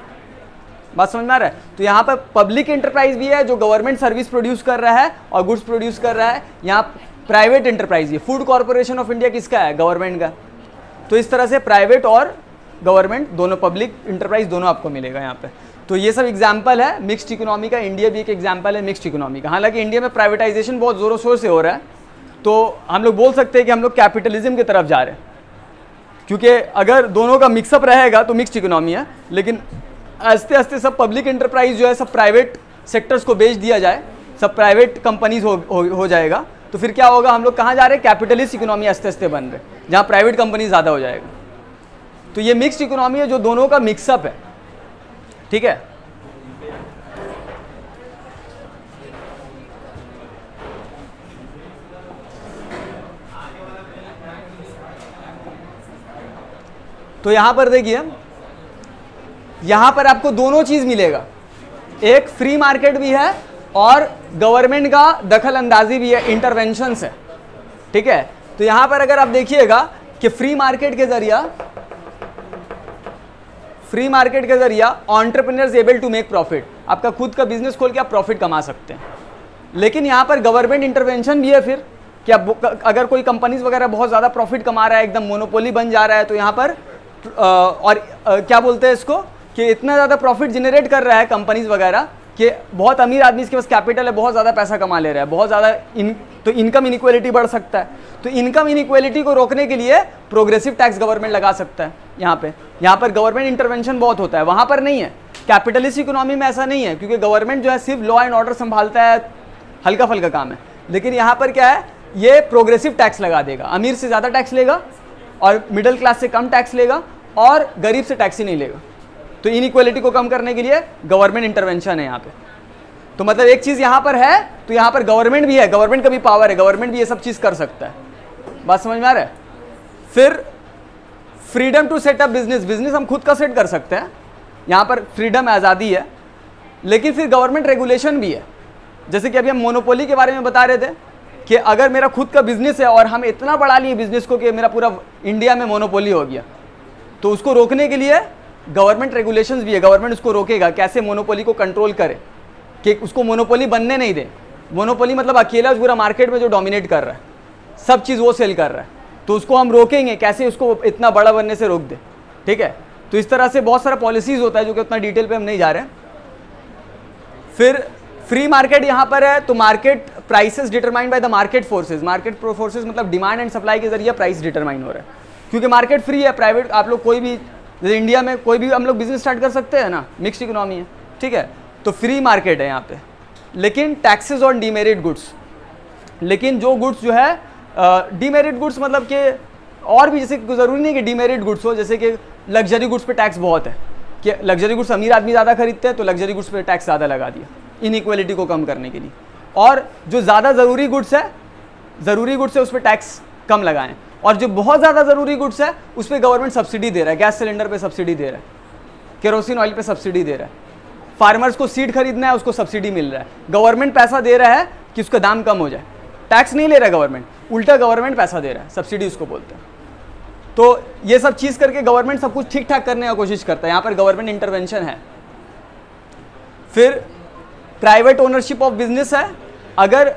बात समझ में आ रहा है। तो यहाँ पर पब्लिक इंटरप्राइज भी है जो गवर्नमेंट सर्विस प्रोड्यूस कर रहा है और गुड्स प्रोड्यूस कर रहा है। यहाँ प्राइवेट इंटरप्राइज है। फूड कॉरपोरेशन ऑफ इंडिया किसका है, गवर्नमेंट का। तो इस तरह से प्राइवेट और गवर्नमेंट दोनों, पब्लिक इंटरप्राइज दोनों आपको मिलेगा यहाँ पे। तो ये सब एग्जाम्पल है मिक्स्ड इकोनॉमी का। इंडिया भी एक एग्जाम्पल है मिक्स्ड इकोनॉमी का। हालांकि इंडिया में प्राइवेटाइजेशन बहुत ज़ोरों शोर से हो रहा है, तो हम लोग बोल सकते हैं कि हम लोग कैपिटलिज्म की तरफ जा रहे हैं, क्योंकि अगर दोनों का मिक्सअप रहेगा तो मिक्स्ड इकोनॉमी है। लेकिन आस्ते आस्ते सब पब्लिक इंटरप्राइज जो है सब प्राइवेट सेक्टर्स को बेच दिया जाए, सब प्राइवेट कंपनीज हो जाएगा, तो फिर क्या होगा, हम लोग कहाँ जा रहे हैं, कैपिटलिस्ट इकोनॉमी आस्ते आस्ते बन रहे, जहाँ प्राइवेट कंपनी ज़्यादा हो जाएगा। तो ये मिक्स्ड इकोनॉमी है जो दोनों का मिक्सअप है। ठीक है, तो यहां पर देखिए, यहां पर आपको दोनों चीज मिलेगा, एक फ्री मार्केट भी है और गवर्नमेंट का दखल अंदाजी भी है, इंटरवेंशंस है। ठीक है, तो यहां पर अगर आप देखिएगा कि फ्री मार्केट के जरिया entrepreneurs able to make profit, आपका खुद का बिजनेस खोल के आप प्रॉफिट कमा सकते हैं। लेकिन यहाँ पर गवर्नमेंट इंटरवेंशन भी है फिर, कि अगर कोई कंपनीज वगैरह बहुत ज़्यादा प्रॉफिट कमा रहा है, एकदम मोनोपोली बन जा रहा है, तो यहाँ पर क्या बोलते हैं इसको, कि इतना ज़्यादा प्रॉफिट जनरेट कर रहा है कंपनीज वगैरह कि बहुत अमीर आदमी इसके पास कैपिटल है, बहुत ज़्यादा पैसा कमा ले रहा है, बहुत ज़्यादा तो इनकम इनइक्वालिटी बढ़ सकता है। तो इनकम इनइक्वालिटी को रोकने के लिए प्रोग्रेसिव टैक्स गवर्नमेंट लगा सकता है। यहाँ पर गवर्नमेंट इंटरवेंशन बहुत होता है, वहाँ पर नहीं है। कैपिटलिस्ट इकोनॉमी में ऐसा नहीं है, क्योंकि गवर्नमेंट जो है सिर्फ लॉ एंड ऑर्डर संभालता है, हल्का फल्का काम है। लेकिन यहाँ पर क्या है, ये प्रोग्रेसिव टैक्स लगा देगा, अमीर से ज़्यादा टैक्स लेगा और मिडिल क्लास से कम टैक्स लेगा और गरीब से टैक्स ही नहीं लेगा। तो इनइक्वालिटी को कम करने के लिए गवर्नमेंट इंटरवेंशन है यहाँ पे। तो मतलब एक चीज़ यहाँ पर है, तो यहाँ पर गवर्नमेंट भी है, गवर्नमेंट का भी पावर है, गवर्नमेंट भी ये सब चीज़ कर सकता है। बात समझ में आ रहा है? फिर freedom to set up business, business हम खुद का सेट कर सकते हैं, यहाँ पर फ्रीडम आज़ादी है। लेकिन फिर गवर्नमेंट रेगुलेशन भी है। जैसे कि अभी हम मोनोपोली के बारे में बता रहे थे कि अगर मेरा खुद का बिजनेस है और हम इतना बढ़ा लिए बिजनेस को कि मेरा पूरा इंडिया में मोनोपोली हो गया, तो उसको रोकने के लिए गवर्नमेंट रेगुलेशंस भी है। गवर्नमेंट उसको रोकेगा, कैसे मोनोपोली को कंट्रोल करे कि उसको मोनोपोली बनने नहीं दे। मोनोपोली मतलब अकेला पूरा मार्केट में जो डोमिनेट कर रहा है, सब चीज़ वो सेल कर रहा है, तो उसको हम रोकेंगे कैसे, उसको इतना बड़ा बनने से रोक दे। ठीक है, तो इस तरह से बहुत सारा पॉलिसीज होता है जो कि उतना डिटेल पे हम नहीं जा रहे हैं। फिर फ्री मार्केट यहाँ पर है, तो market prices determined by the market forces. Market forces मतलब डिमांड एंड सप्लाई के जरिए प्राइस डिटरमाइन हो रहा है, क्योंकि मार्केट फ्री है। प्राइवेट आप लोग कोई भी, जैसे इंडिया में कोई भी हम लोग बिजनेस स्टार्ट कर सकते हैं ना, मिक्स्ड इकोनॉमी है। ठीक है, तो फ्री मार्केट है यहाँ पे। लेकिन टैक्सेस ऑन डीमेरिट गुड्स, लेकिन जो गुड्स जो है डीमेरिट गुड्स मतलब कि और भी, जैसे ज़रूरी नहीं कि डीमेरिट गुड्स हो, जैसे कि लग्जरी गुड्स पे टैक्स बहुत है कि लग्जरी गुड्स अमीर आदमी ज़्यादा खरीदते हैं तो लग्जरी गुड्स पे टैक्स ज़्यादा लगा दिया इनइक्वालिटी को कम करने के लिए। और जो ज़्यादा ज़रूरी गुड्स है उस पर टैक्स कम लगाएं। और जो बहुत ज़्यादा ज़रूरी गुड्स है उस पर गवर्नमेंट सब्सिडी दे रहा है, गैस सिलेंडर पे सब्सिडी दे रहा है, केरोसिन ऑयल पे सब्सिडी दे रहा है। फार्मर्स को सीड खरीदना है, उसको सब्सिडी मिल रहा है। गवर्नमेंट पैसा दे रहा है कि उसका दाम कम हो जाए, टैक्स नहीं ले रहा है गवर्नमेंट, उल्टा गवर्नमेंट पैसा दे रहा है, सब्सिडी उसको बोलते हैं। तो ये सब चीज़ करके गवर्नमेंट सब कुछ ठीक ठाक करने का कोशिश करता है, यहाँ पर गवर्नमेंट इंटरवेंशन है। फिर प्राइवेट ओनरशिप ऑफ बिजनेस है। अगर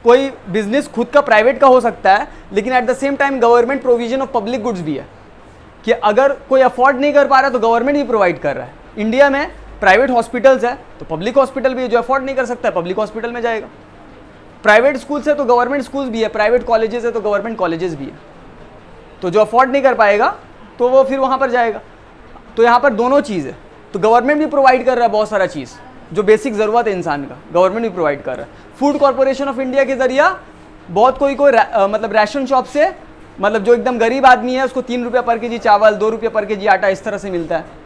कोई बिजनेस खुद का प्राइवेट का हो सकता है, लेकिन at the same time government provision of public goods भी है कि अगर कोई अफोर्ड नहीं कर पा रहा तो गवर्नमेंट भी प्रोवाइड कर रहा है। इंडिया में प्राइवेट हॉस्पिटल्स है तो पब्लिक हॉस्पिटल भी है, जो अफोर्ड नहीं कर सकता है पब्लिक हॉस्पिटल में जाएगा। प्राइवेट स्कूल्स है तो गवर्नमेंट स्कूल्स भी है, प्राइवेट कॉलेजेस है तो गवर्नमेंट कॉलेजेस भी है। तो जो अफोर्ड नहीं कर पाएगा तो वो फिर वहाँ पर जाएगा। तो यहाँ पर दोनों चीज़ है। तो गवर्नमेंट भी प्रोवाइड कर रहा है बहुत सारा चीज़, जो बेसिक ज़रूरत है इंसान का, गवर्नमेंट भी प्रोवाइड कर रहा है। फूड कॉर्पोरेशन ऑफ इंडिया के जरिए बहुत कोई मतलब राशन शॉप से, मतलब जो एकदम गरीब आदमी है उसको 3 रुपये पर केजी चावल, 2 रुपये पर केजी आटा इस तरह से मिलता है।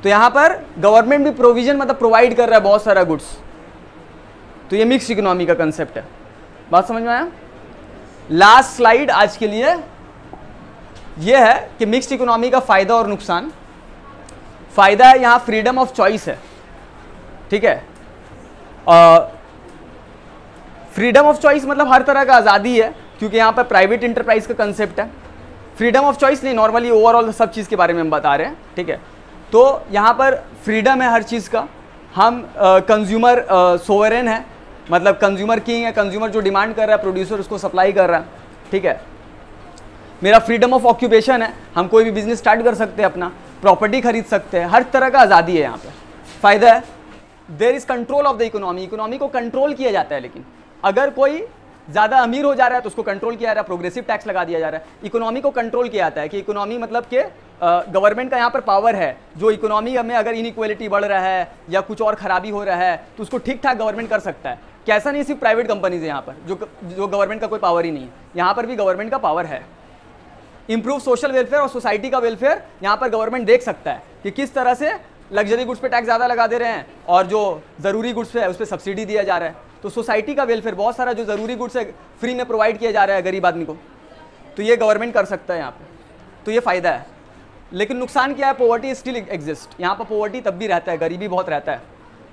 तो यहाँ पर गवर्नमेंट भी प्रोविजन मतलब प्रोवाइड कर रहा है बहुत सारा गुड्स। तो ये मिक्स्ड इकोनॉमी का कंसेप्ट है। बात समझ में आया? लास्ट स्लाइड आज के लिए ये है कि मिक्स्ड इकोनॉमी का फ़ायदा और नुकसान। फ़ायदा है यहाँ फ्रीडम ऑफ चॉइस है। ठीक है, फ्रीडम ऑफ चॉइस मतलब हर तरह का आज़ादी है, क्योंकि यहाँ पर प्राइवेट इंटरप्राइज का कंसेप्ट है। फ्रीडम ऑफ चॉइस नहीं, नॉर्मली ओवरऑल सब चीज़ के बारे में हम बता रहे हैं। ठीक है, तो यहाँ पर फ्रीडम है हर चीज़ का। हम कंज्यूमर सोवरेन है, मतलब कंज्यूमर किंग है। कंज्यूमर जो डिमांड कर रहा है प्रोड्यूसर उसको सप्लाई कर रहा है। ठीक है, मेरा फ्रीडम ऑफ ऑक्यूपेशन है, हम कोई भी बिजनेस स्टार्ट कर सकते हैं, अपना प्रॉपर्टी खरीद सकते हैं, हर तरह का आज़ादी है यहाँ पे। फ़ायदा है there is control of the economy, economy को कंट्रोल किया जाता है। लेकिन अगर कोई ज़्यादा अमीर हो जा रहा है तो उसको कंट्रोल किया जा रहा है, प्रोग्रेसिव टैक्स लगा दिया जा रहा है। इकोनॉमी को कंट्रोल किया जाता है कि इकोनॉमी मतलब कि गवर्नमेंट का यहाँ पर पावर है, जो इकोनॉमी में अगर इनइक्वालिटी बढ़ रहा है या कुछ और खराबी हो रहा है तो उसको ठीक ठाक गवर्नमेंट कर सकता है। कैसा नहीं, सिर्फ प्राइवेट कंपनीज है यहाँ पर जो गवर्नमेंट का कोई पावर ही नहीं है, यहाँ पर भी गवर्नमेंट का पावर है। इंप्रूव सोशल वेलफेयर और सोसाइटी का वेलफेयर यहाँ पर गवर्नमेंट देख सकता है कि किस तरह से लग्जरी गुड्स पे टैक्स ज़्यादा लगा दे रहे हैं और जो ज़रूरी गुड्स है उस पर सब्सिडी दिया जा रहा है। तो सोसाइटी का वेलफेयर, बहुत सारा जो ज़रूरी गुड्स है फ्री में प्रोवाइड किया जा रहा है गरीब आदमी को, तो ये गवर्नमेंट कर सकता है यहाँ पे। तो ये फ़ायदा है। लेकिन नुकसान क्या है? Poverty still exist. यहाँ पर पॉवर्टी तब भी रहता है, गरीबी बहुत रहता है।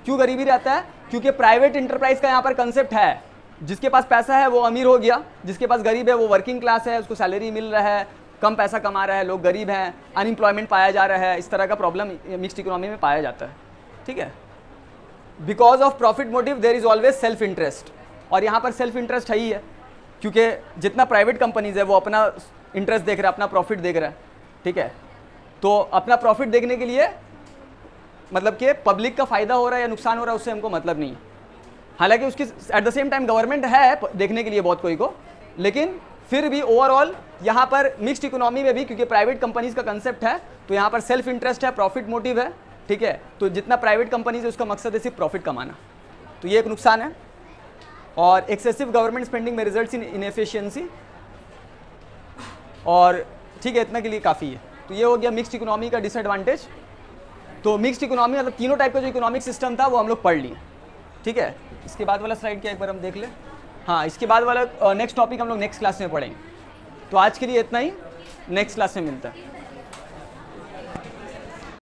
क्यों गरीबी रहता है? क्योंकि प्राइवेट इंटरप्राइज का यहाँ पर कंसेप्ट है, जिसके पास पैसा है वो अमीर हो गया, जिसके पास गरीब है वो वर्किंग क्लास है, उसको सैलरी मिल रहा है, कम पैसा कमा रहा है, लोग गरीब हैं, अनएम्प्लॉयमेंट पाया जा रहा है। इस तरह का प्रॉब्लम मिक्स्ड इकोनॉमी में पाया जाता है। ठीक है, because of profit motive there is always self interest. और यहाँ पर सेल्फ इंटरेस्ट है ही है, क्योंकि जितना प्राइवेट कंपनीज है वो अपना इंटरेस्ट देख रहा है, अपना प्रॉफिट देख रहा है। ठीक है, तो अपना प्रॉफिट देखने के लिए मतलब कि पब्लिक का फ़ायदा हो रहा है या नुकसान हो रहा है उससे हमको मतलब नहीं है। हालांकि उसकी at the same time government है देखने के लिए बहुत कोई को, लेकिन फिर भी ओवरऑल यहाँ पर मिक्स्ड इकोनॉमी में भी, क्योंकि प्राइवेट कंपनीज का कंसेप्ट है, तो यहाँ पर सेल्फ इंटरेस्ट है, प्रॉफिट मोटिव है। ठीक है, तो जितना प्राइवेट कंपनीज है उसका मकसद है सिर्फ प्रॉफिट कमाना, तो ये एक नुकसान है। और एक्सेसिव गवर्नमेंट स्पेंडिंग में रिजल्ट्स इन इनएफिशिएंसी। और ठीक है, इतना के लिए काफ़ी है। तो ये हो गया मिक्स्ड इकोनॉमी का डिसएडवांटेज। तो मिक्स्ड इकोनॉमी मतलब तीनों टाइप का जो इकोनॉमिक सिस्टम था वो हम लोग पढ़ लिए, ठीक है। इसके बाद वाला स्लाइड क्या एक बार हम देख लें। हाँ, इसके बाद वाला नेक्स्ट टॉपिक हम लोग नेक्स्ट क्लास में पढ़ेंगे। तो आज के लिए इतना ही, नेक्स्ट क्लास में मिलता है।